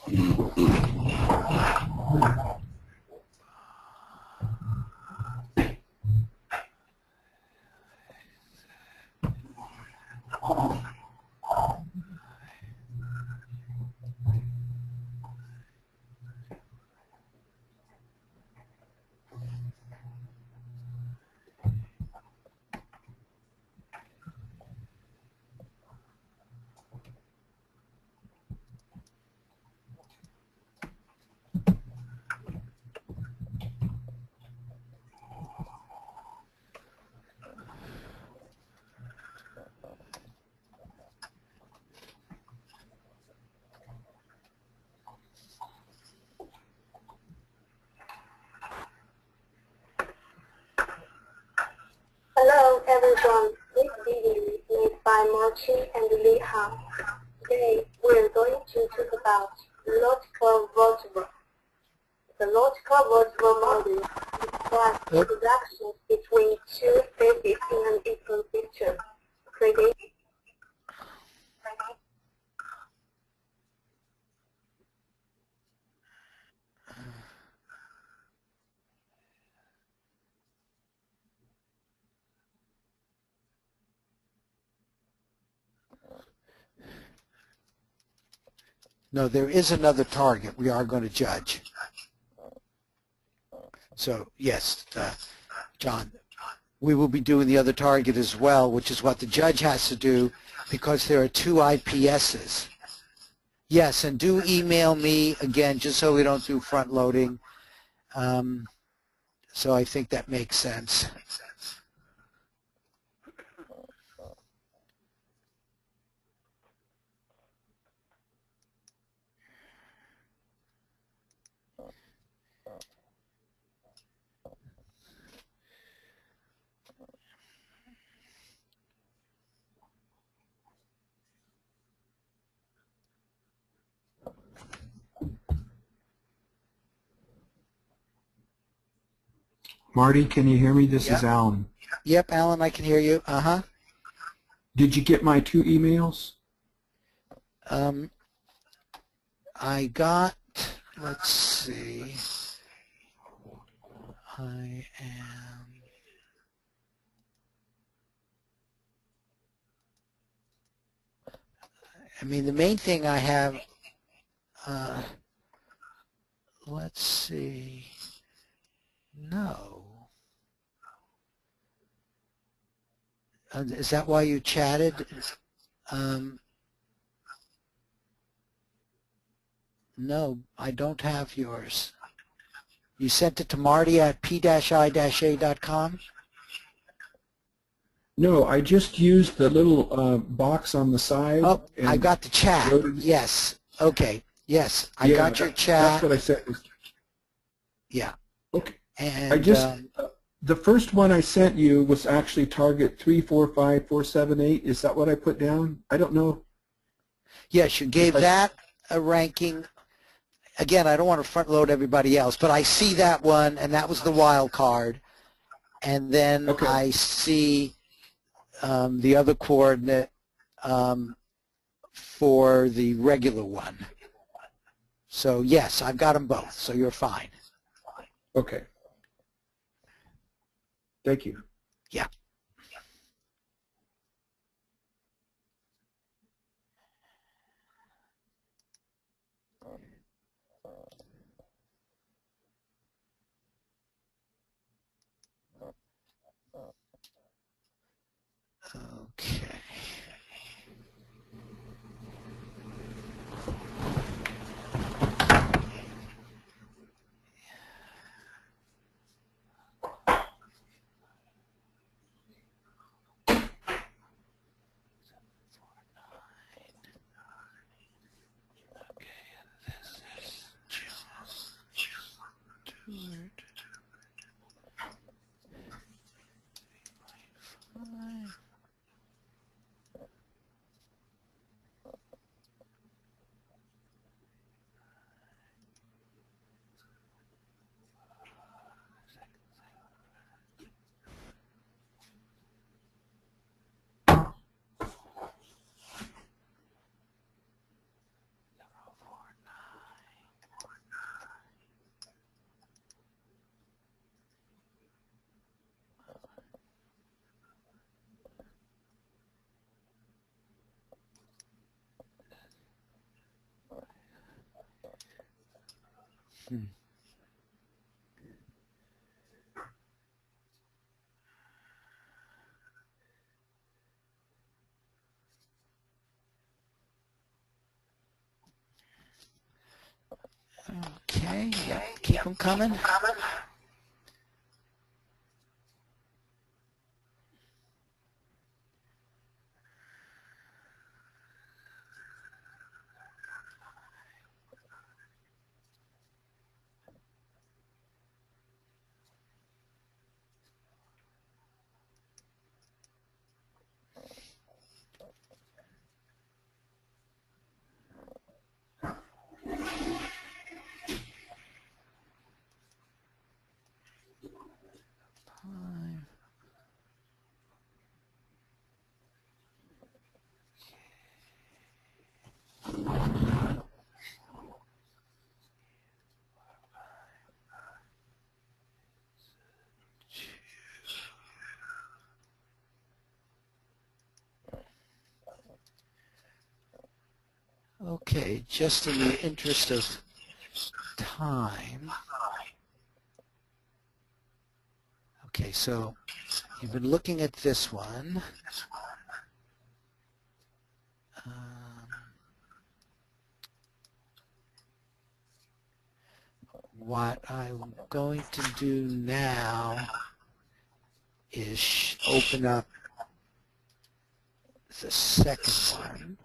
Hello everyone, this video is made by Mochi and Li Han. Today we're going to talk about logical vertebra. The logical vertebra model describes interactions between two spaces in an equal picture. No, there is another target we are going to judge. So, yes, John, we will be doing the other target as well, which is what the judge has to do because there are two IPSs. Yes, and do email me, again, just so we don't do front loading. So I think that makes sense. Marty, can you hear me? This Yep. is Alan. Yep, Alan, I can hear you. Uh-huh. Did you get my 2 emails? I got, let's see, I mean, the main thing I have, let's see, no. Is that why you chatted? No, I don't have yours. You sent it to Marty at p-i-a.com? No, I just used the little box on the side. Oh, I and got the chat. wrote it. Yes. Okay. Yes, I Yeah, got your That's chat. what I said. Yeah. Okay. And I just, the first one I sent you was actually target 345478. Is that what I put down? I don't know. yes, you gave that a ranking. Again, I don't want to front load everybody else, but I see that one, and that was the wild card. And then Okay. I see the other coordinate for the regular one. So yes, I've got them both, so you're fine. Okay. Thank you. Yeah. Okay. Okay, yeah, keep them coming. Okay, just in the interest of time. Okay, so you've been looking at this one. What I'm going to do now is open up the second one.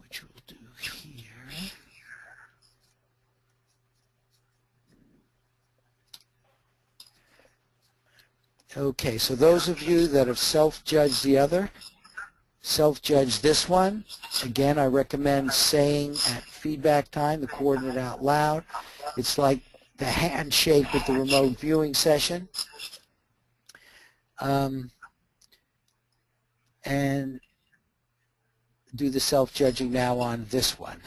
Which we'll do here. Okay, so those of you that have self-judged the other, self-judge this one. Again, I recommend saying at feedback time the coordinate out loud. It's like the handshake with the remote viewing session. And do the self-judging now on this one.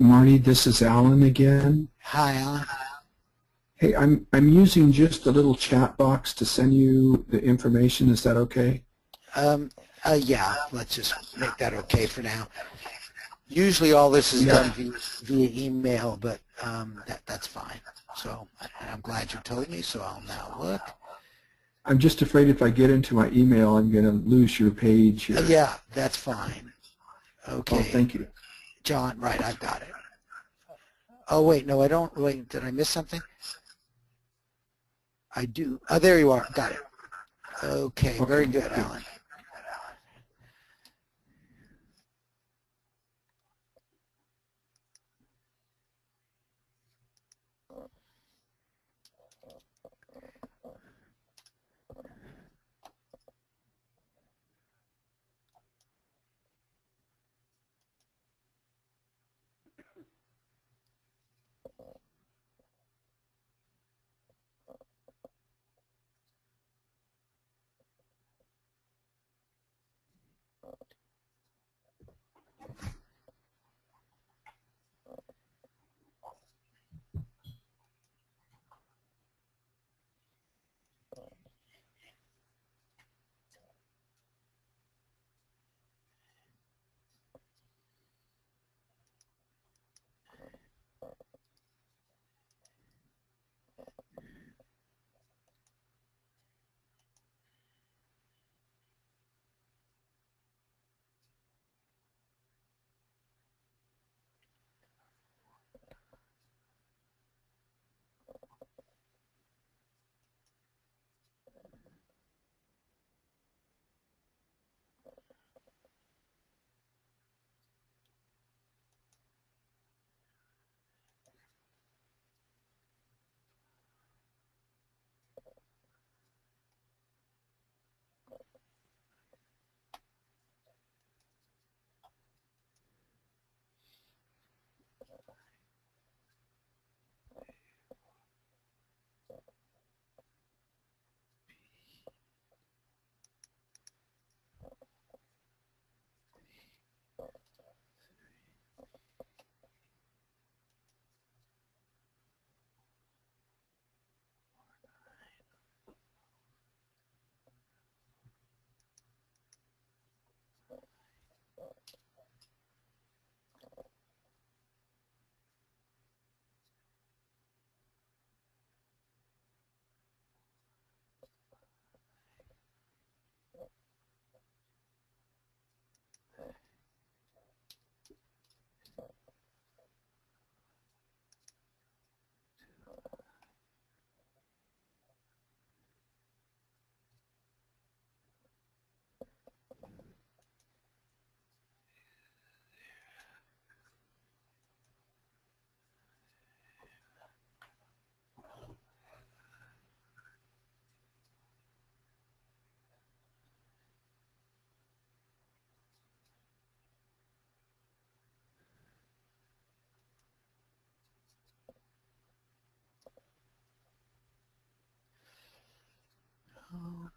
Marty, this is Alan again. Hi, Alan. Hey, I'm using just a little chat box to send you the information. Is that okay? Yeah, let's just make that okay for now. Usually all this is done via email, but that's fine. So I'm glad you told me, so I'll now look. I'm just afraid if I get into my email, I'm going to lose your page here. Yeah, that's fine. Okay. Oh, thank you. John, right, I've got it. Oh, wait, no, I don't. Wait, did I miss something? I do. Oh, there you are. Got it. Okay, very good, Alan.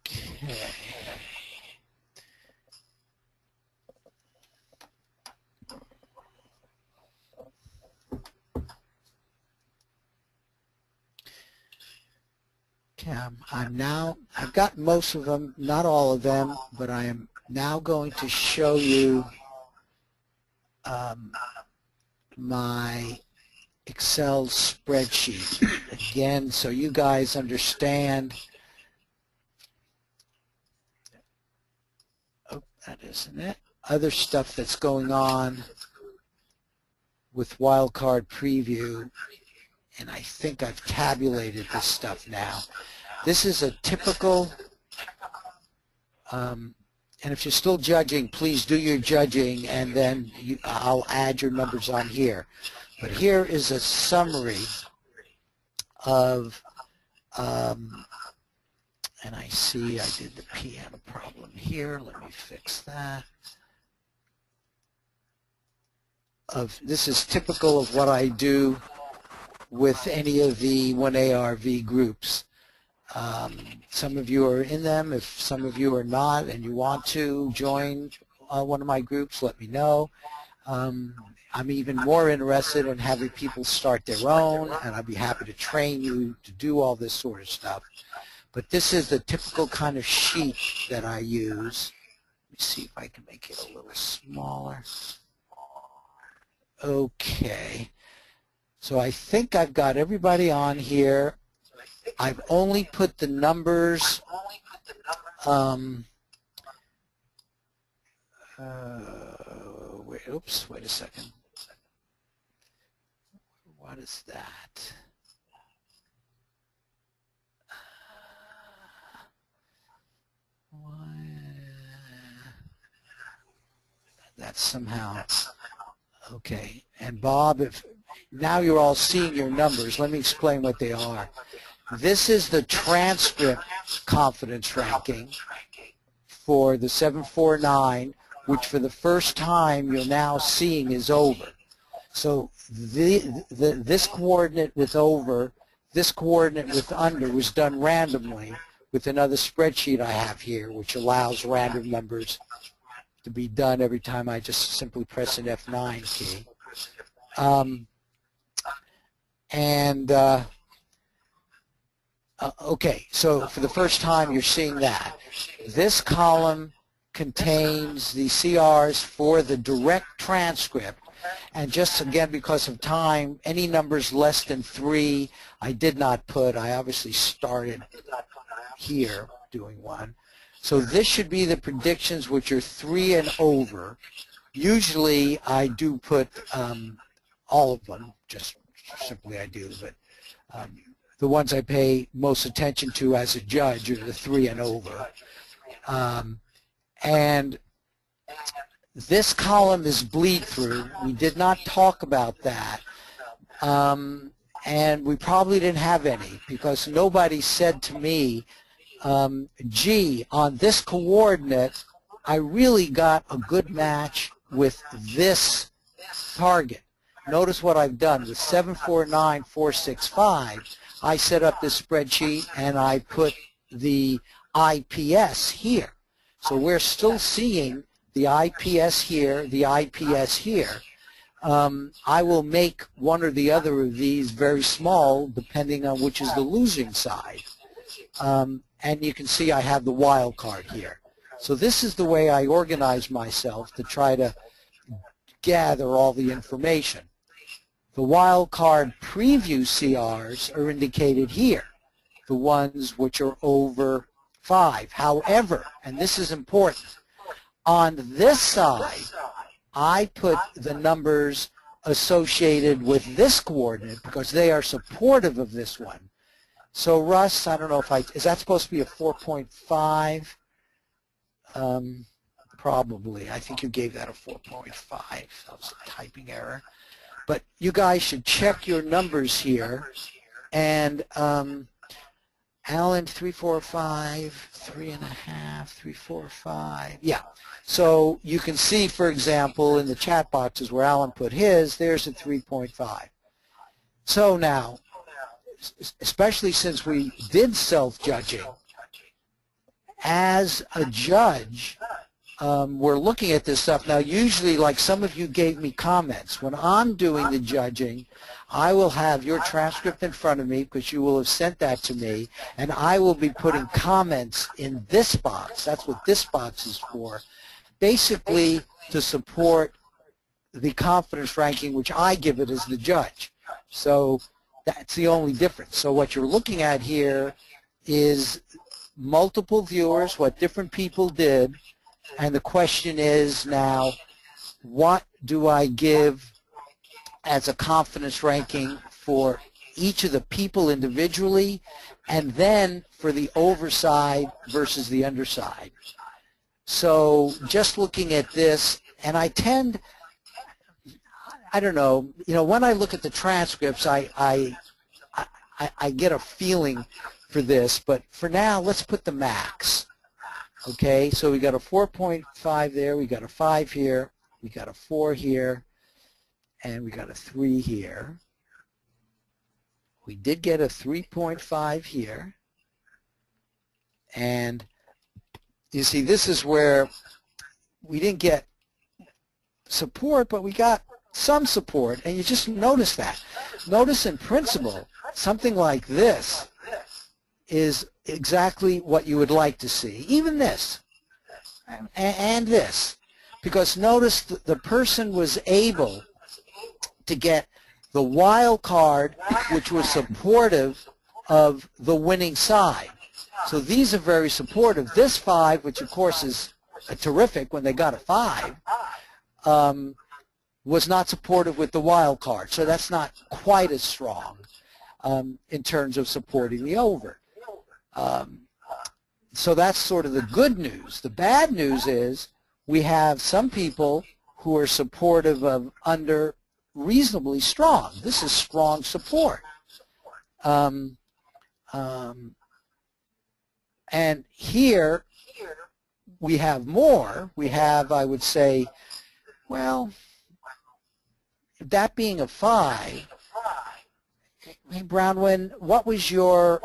Okay. Okay, I've got most of them, not all of them, but I am now going to show you my Excel spreadsheet again, so you guys understand. Oh, that isn't it. Other stuff that's going on with wildcard preview, and I think I've tabulated this stuff now. This is a typical, and if you're still judging, please do your judging, and then I'll add your numbers on here. But here is a summary of, and I see I did the PM problem here. Let me fix that. This is typical of what I do with any of the 1ARV groups. Some of you are in them. If some of you are not and you want to join one of my groups, let me know. I'm even more interested in having people start their own, and I'd be happy to train you to do all this sort of stuff. But this is the typical kind of sheet that I use. Let me see if I can make it a little smaller. Okay. So I think I've got everybody on here. I've only put the numbers where oops, wait a second. What is that? That's somehow, okay. And Bob, if now you're all seeing your numbers, let me explain what they are. This is the transcript confidence ranking for the 749, which for the first time you're now seeing is over. So this coordinate with over, this coordinate with under was done randomly with another spreadsheet I have here, which allows random numbers to be done every time I just simply press an F9 key. Okay, so for the first time you're seeing that. This column contains the CRs for the direct transcript, and just again because of time, any numbers less than 3 I did not put. I obviously started here doing one. So this should be the predictions which are 3 and over. Usually I do put all of them, just simply I do, but the ones I pay most attention to as a judge are the 3 and over. And this column is bleed through. We did not talk about that. And we probably didn't have any because nobody said to me, gee, on this coordinate, I really got a good match with this target. Notice what I've done with 749465. I set up this spreadsheet and I put the IPS here. So we're still seeing the IPS here, the IPS here. I will make one or the other of these very small depending on which is the losing side. And you can see I have the wild card here. So this is the way I organize myself to try to gather all the information. The wild card preview CRs are indicated here, the ones which are over 5. However, and this is important, on this side, I put the numbers associated with this coordinate because they are supportive of this one. So Russ, I don't know if is that supposed to be a 4.5? Probably. I think you gave that a 4.5. That was a typing error. But you guys should check your numbers here. And Alan, 345, 3.5, 345. Yeah. So you can see, for example, in the chat boxes where Alan put his, there's a 3.5. So now, especially since we did self-judging, as a judge, we're looking at this stuff. Now, usually, like some of you gave me comments, when I'm doing the judging, I will have your transcript in front of me because you will have sent that to me, and I will be putting comments in this box. That's what this box is for, basically to support the confidence ranking, which I give it as the judge. So that's the only difference. So what you're looking at here is multiple viewers, what different people did, and the question is now, what do I give as a confidence ranking for each of the people individually, and then for the overside versus the underside. So just looking at this, and I tend, I don't know, when I look at the transcripts, I get a feeling for this, but for now, let's put the max. Okay, so we got a 4.5 there, we got a 5 here, we got a 4 here, and we got a 3 here. We did get a 3.5 here, and you see this is where we didn't get support, but we got some support, and you just notice that. Notice in principle, something like this is exactly what you would like to see. Even this and this, because notice the person was able to get the wild card, which was supportive of the winning side. So these are very supportive. This 5, which of course is terrific when they got a 5, was not supportive with the wild card. So that's not quite as strong in terms of supporting the over. So that's sort of the good news. The bad news is we have some people who are supportive of under reasonably strong. This is strong support. And here we have more. We have, I would say, well, that being a 5, hey, Brownwin, what was your,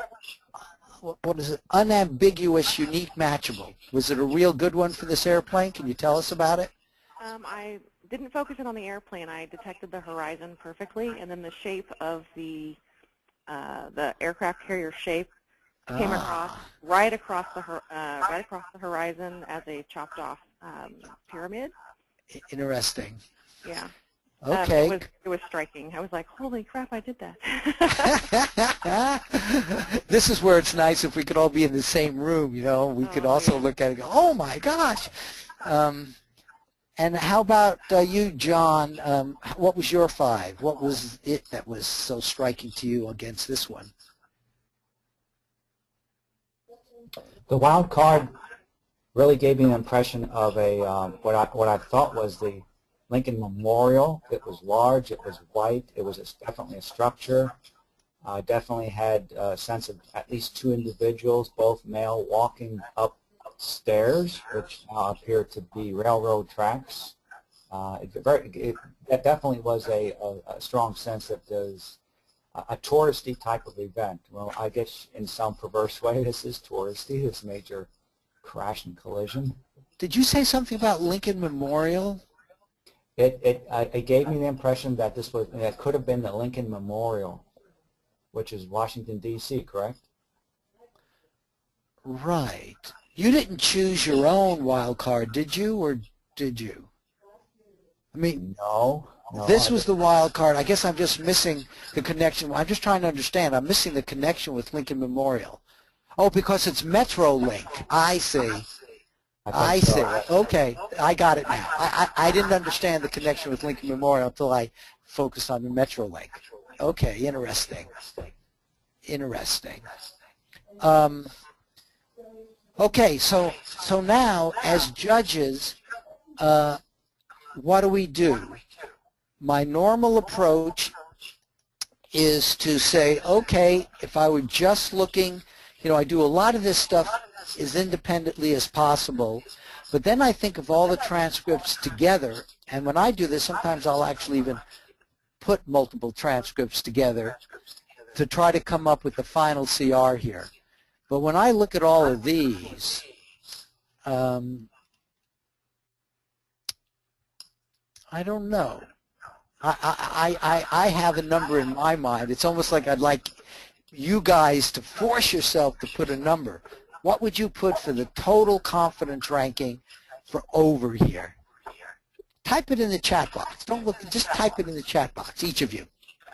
what is it, unambiguous, unique, matchable? Was it a real good one for this airplane? Can you tell us about it? I didn't focus in on the airplane. I detected the horizon perfectly, and then the shape of the aircraft carrier shape came right across the horizon as a chopped off pyramid. Interesting. Yeah. Okay. It was striking. I was like, holy crap, I did that. This is where it's nice if we could all be in the same room, you know. We could also look at it and go, oh my gosh. And how about you, John? What was your 5? What was it that was so striking to you against this one? The wild card really gave me an impression of a what I thought was the Lincoln Memorial. It was large, it was white, it was definitely a structure. Definitely had a sense of at least 2 individuals, both male, walking up stairs, which now appear to be railroad tracks. That definitely was a strong sense that there's a touristy type of event. Well, I guess in some perverse way this is touristy, this major crash and collision. Did you say something about Lincoln Memorial? It gave me the impression that that could have been the Lincoln Memorial, which is Washington, D.C., correct? Right. You didn't choose your own wild card, did you, or did you? I mean, no, this was the wild card. I guess I'm just missing the connection. I'm just trying to understand. I'm missing the connection with Lincoln Memorial. Oh, because it's Metrolink. I see. I see. Okay, I got it now. I didn't understand the connection with Lincoln Memorial until I focused on the Metrolink. Okay, interesting. Interesting. Okay, so now as judges, what do? My normal approach is to say, okay, if I were just looking, you know, I do a lot of this stuff as independently as possible, but then I think of all the transcripts together, and when I do this, sometimes I'll actually even put multiple transcripts together to try to come up with the final CR here. But when I look at all of these, I don't know. I have a number in my mind. It's almost like I'd like you guys to force yourself to put a number. What would you put for the total confidence ranking for over here? Type it in the chat box. Don't look, just type it in the chat box, each of you.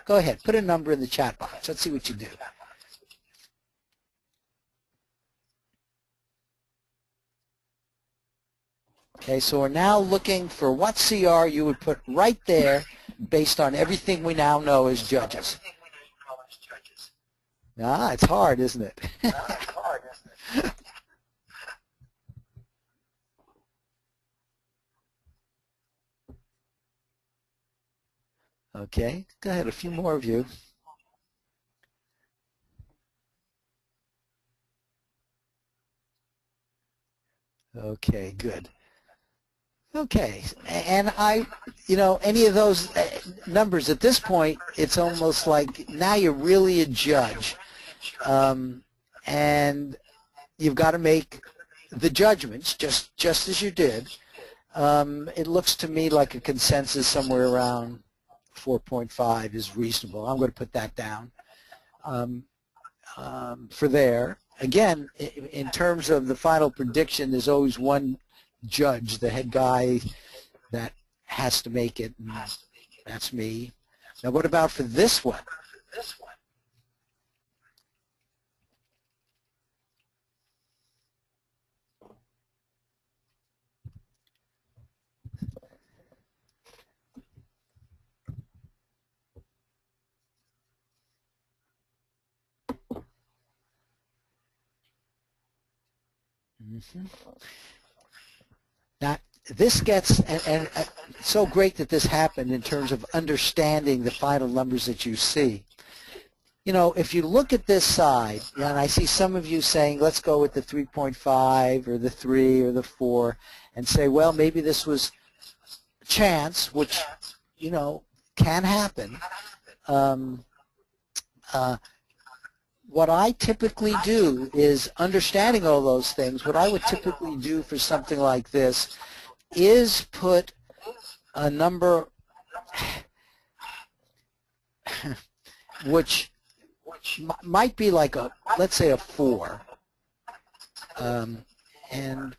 Go ahead, put a number in the chat box. Let's see what you do. Okay, so we're now looking for what CR you would put right there based on everything we now know as judges. Ah, it's hard, isn't it? Okay, go ahead, a few more of you. Okay, good. Okay, and you know, any of those numbers at this point, it's almost like now you're really a judge, and you've got to make the judgments just as you did. It looks to me like a consensus somewhere around 4.5 is reasonable. I'm going to put that down for there. Again, in terms of the final prediction, there's always one judge, the head guy, that has to make it, and that's me. Now what about for this one? Now, this gets, and it's so great that this happened in terms of understanding the final numbers that you see. You know, if you look at this side, and I see some of you saying, let's go with the 3.5 or the 3 or the 4, and say, well, maybe this was chance, which, you know, can happen. What I typically do is, understanding all those things, what I would typically do for something like this is put a number which might be like a, let's say a 4. And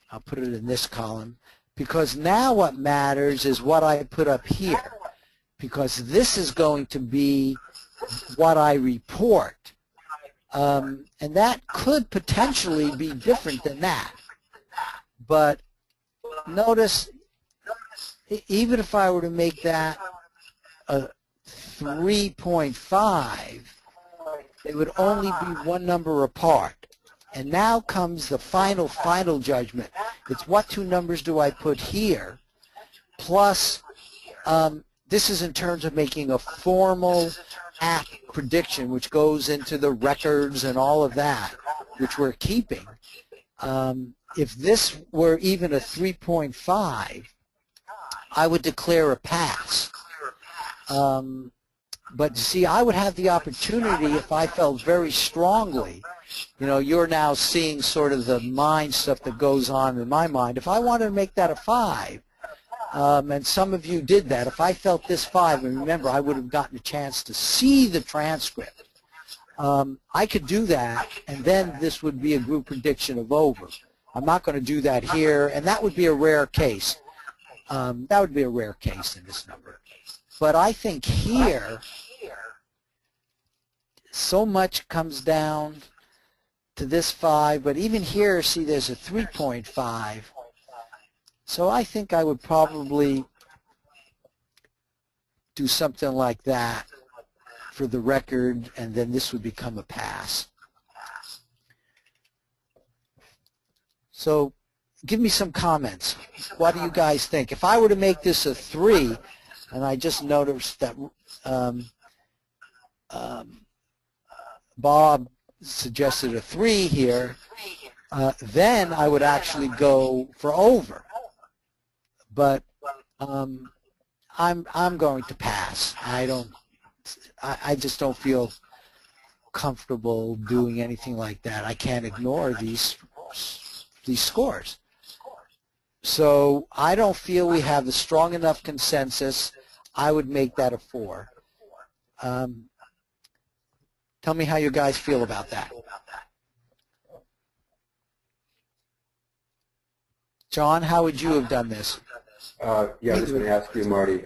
I'll put it in this column, because now what matters is what I put up here, because this is going to be what I report. And that could potentially be different than that. But notice, even if I were to make that a 3.5, they would only be one number apart. And now comes the final judgment. It's what two numbers do I put here, plus this is in terms of making a formal app prediction, which goes into the records and all of that, which we're keeping. If this were even a 3.5, I would declare a pass. But see, I would have the opportunity, if I felt very strongly, you know, you're now seeing sort of the mind stuff that goes on in my mind. If I wanted to make that a 5, and some of you did that, if I felt this 5, and remember, I would have gotten a chance to see the transcript, I could do that, and then this would be a group prediction of over. I'm not going to do that here, and that would be a rare case. That would be a rare case in this number. But I think here, so much comes down to this 5, but even here, see, there's a 3.5. So I think I would probably do something like that for the record, and then this would become a pass. So give me some comments. What do you guys think? If I were to make this a 3, and I just noticed that Bob suggested a 3 here, then I would actually go for over. But I'm going to pass. I just don't feel comfortable doing anything like that. I can't ignore these scores. So I don't feel we have a strong enough consensus. I would make that a 4. Tell me how you guys feel about that. John, how would you have done this? Yeah, I was going to ask you, Marty.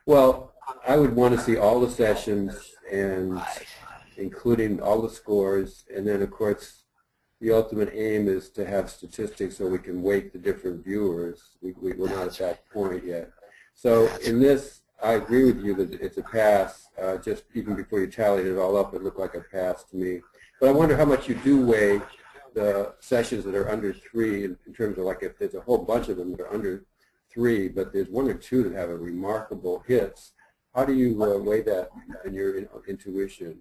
Well, I would want to see all the sessions, and including all the scores, and then, of course, the ultimate aim is to have statistics so we can weight the different viewers. We're not at that point yet. So in this, I agree with you that it's a pass. Just even before you tallied it all up, it looked like a pass to me. But I wonder how much you do weigh the sessions that are under 3 in terms of, like, if there's a whole bunch of them that are under 3, but there's 1 or 2 that have a remarkable hits. How do you weigh that in your intuition?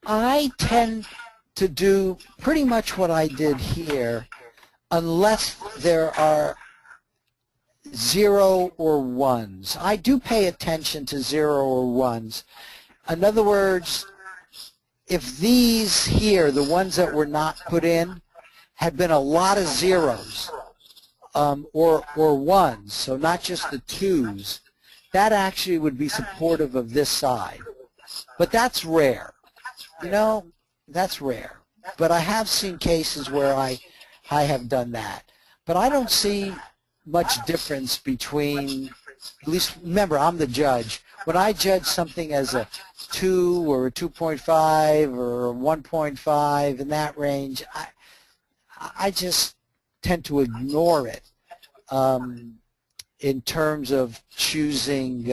I tend to do pretty much what I did here, unless there are 0 or 1s. I do pay attention to 0 or 1s. In other words, if these here, the ones that were not put in, had been a lot of 0s or 1s, so not just the 2s, that actually would be supportive of this side. But that's rare. You know, that's rare. But I have seen cases where I have done that. But I don't see much difference between, at least remember, I'm the judge. When I judge something as a 2 or a 2.5 or a 1.5 in that range, I just tend to ignore it in terms of choosing,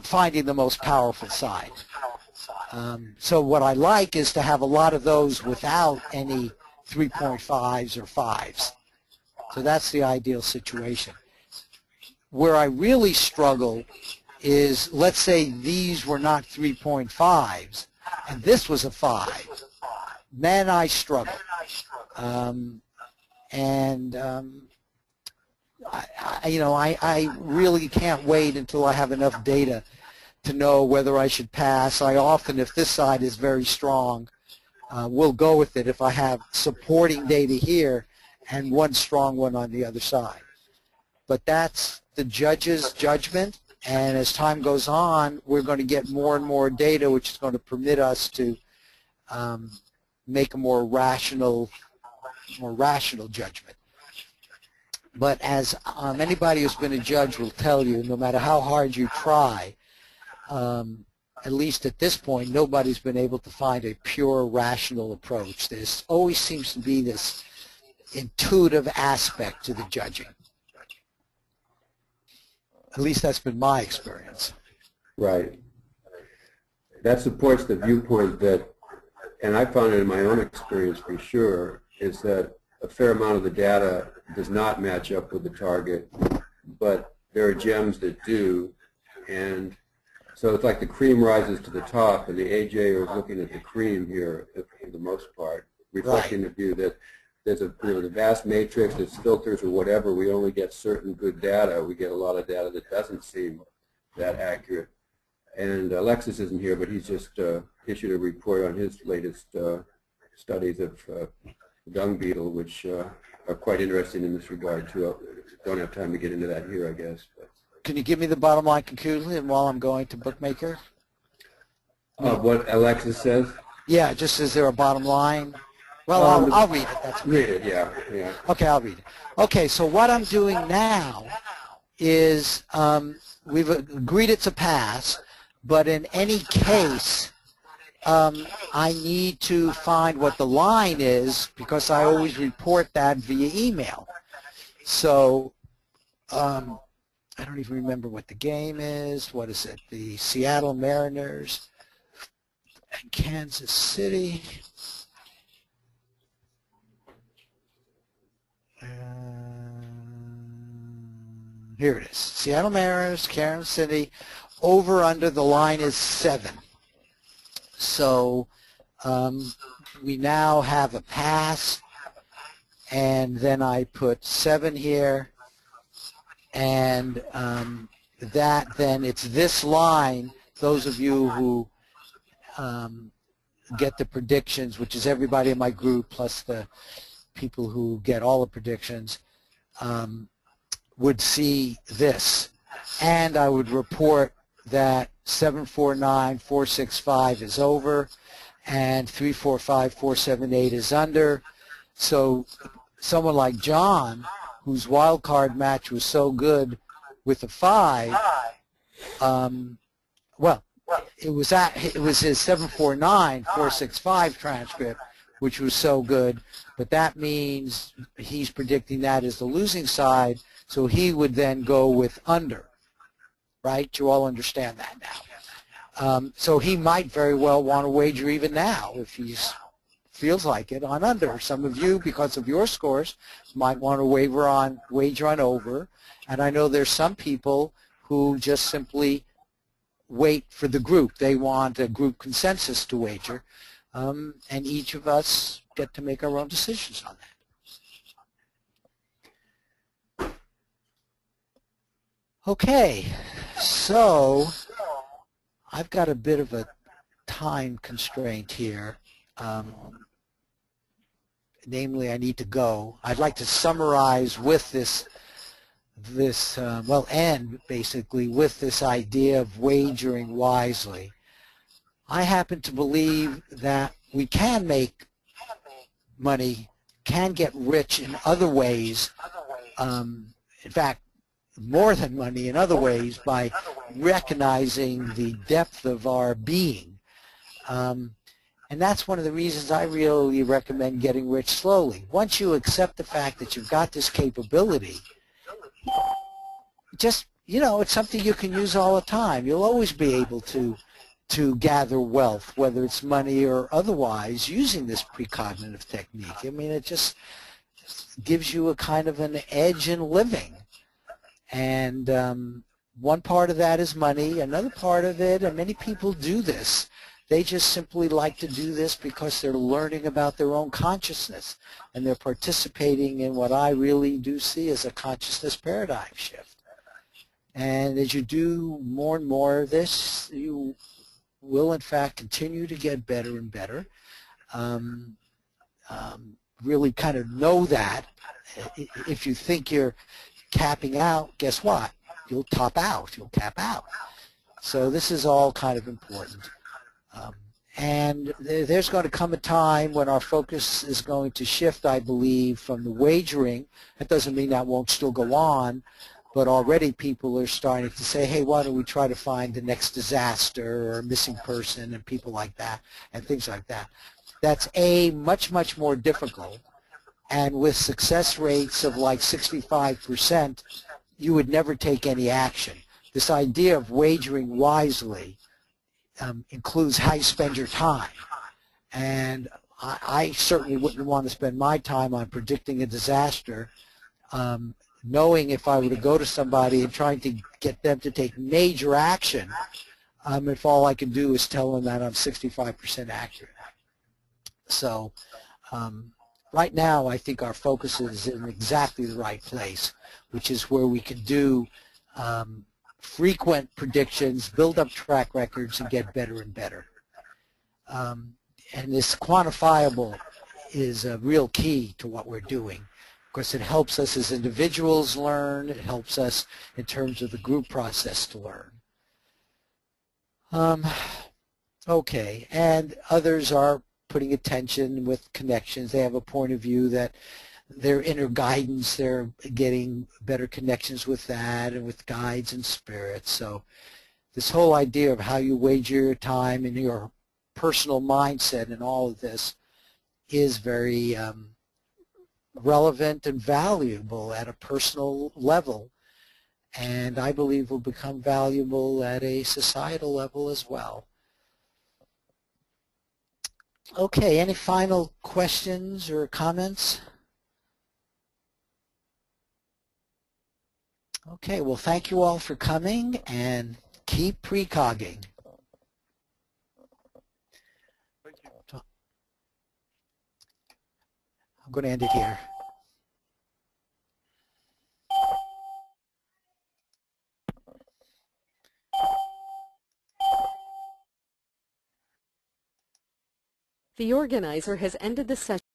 finding the most powerful side. So what I like is to have a lot of those without any 3.5s or 5s. So that's the ideal situation. Where I really struggle is, let's say these were not 3.5s and this was a 5. Then I struggle. I really can't wait until I have enough data to know whether I should pass. I often, if this side is very strong, will go with it if I have supporting data here and one strong one on the other side. But that's the judge's judgment, and as time goes on, we're going to get more and more data, which is going to permit us to make a more rational judgment. But as anybody who's been a judge will tell you, no matter how hard you try, at least at this point, nobody's been able to find a pure rational approach. There always seems to be this intuitive aspect to the judging. At least that's been my experience. Right. That supports the viewpoint that, and I found it in my own experience for sure, is that a fair amount of the data does not match up with the target, but there are gems that do, and so it's like the cream rises to the top, and the AJ is looking at the cream here for the most part, reflecting the view that there's the vast matrix, there's filters or whatever, we only get certain good data. We get a lot of data that doesn't seem that accurate. And Alexis isn't here, but he's just issued a report on his latest studies of dung beetle, which are quite interesting in this regard too. Don't have time to get into that here, I guess. But. Can you give me the bottom line conclusion while I'm going to Bookmaker? What Alexis says? Yeah, just is there a bottom line? Well, I'll read it. That's read it, yeah. Okay, I'll read it. Okay, so what I'm doing now is we've agreed it's a pass, but in any case, I need to find what the line is because I always report that via email. So I don't even remember what the game is. What is it? The Seattle Mariners and Kansas City. Here it is. Seattle Mariners, Kansas City. Over under the line is 7. So we now have a pass, and then I put 7 here, and that then it's this line. Those of you who get the predictions, which is everybody in my group plus the people who get all the predictions, would see this, and I would report that 749,465 is over and 345,478 is under. So someone like John, whose wild card match was so good with a 5, well, it was his 749,465 transcript, which was so good, but that means he's predicting that as the losing side, so he would then go with under, right? You all understand that now. So he might very well want to wager even now if he feels like it on under. Some of you, because of your scores, might want to wager on over, and I know there's some people who just simply wait for the group. They want a group consensus to wager. And each of us get to make our own decisions on that. Okay, so I've got a bit of a time constraint here. Namely, I need to go. I'd like to summarize with end basically with this idea of wagering wisely. I happen to believe that we can make money, can get rich in other ways, in fact, more than money in other ways, by recognizing the depth of our being. And that's one of the reasons I really recommend getting rich slowly. Once you accept the fact that you've got this capability, just, it's something you can use all the time. You'll always be able to to gather wealth, whether it's money or otherwise, using this precognitive technique. I mean, it just gives you a kind of an edge in living. And one part of that is money. Another part of it, and many people do this, they just simply like to do this because they're learning about their own consciousness, and they're participating in what I really do see as a consciousness paradigm shift. And as you do more and more of this, you will in fact continue to get better and better. Really kind of know that. If you think you're capping out, guess what? You'll top out. You'll cap out. So this is all kind of important. And there's going to come a time when our focus is going to shift, I believe, from the wagering. That doesn't mean that won't still go on, but already people are starting to say, hey, why don't we try to find the next disaster or a missing person and people like that and things like that. That's much, much more difficult. And with success rates of like 65%, you would never take any action. This idea of wagering wisely includes how you spend your time. And I certainly wouldn't want to spend my time on predicting a disaster, knowing if I were to go to somebody and trying to get them to take major action, if all I can do is tell them that I'm 65% accurate. So right now I think our focus is in exactly the right place, which is where we can do frequent predictions, build up track records, and get better and better. And this quantifiable is a real key to what we're doing, because it helps us as individuals learn, it helps us in terms of the group process to learn. Okay, and others are putting attention with connections. They have a point of view that their inner guidance, they're getting better connections with that and with guides and spirits. So this whole idea of how you wager your time and your personal mindset and all of this is very relevant and valuable at a personal level, and I believe will become valuable at a societal level as well. Okay, any final questions or comments? Okay, well, thank you all for coming, and keep precogging. Thank you. I'm going to end it here. The organizer has ended the session.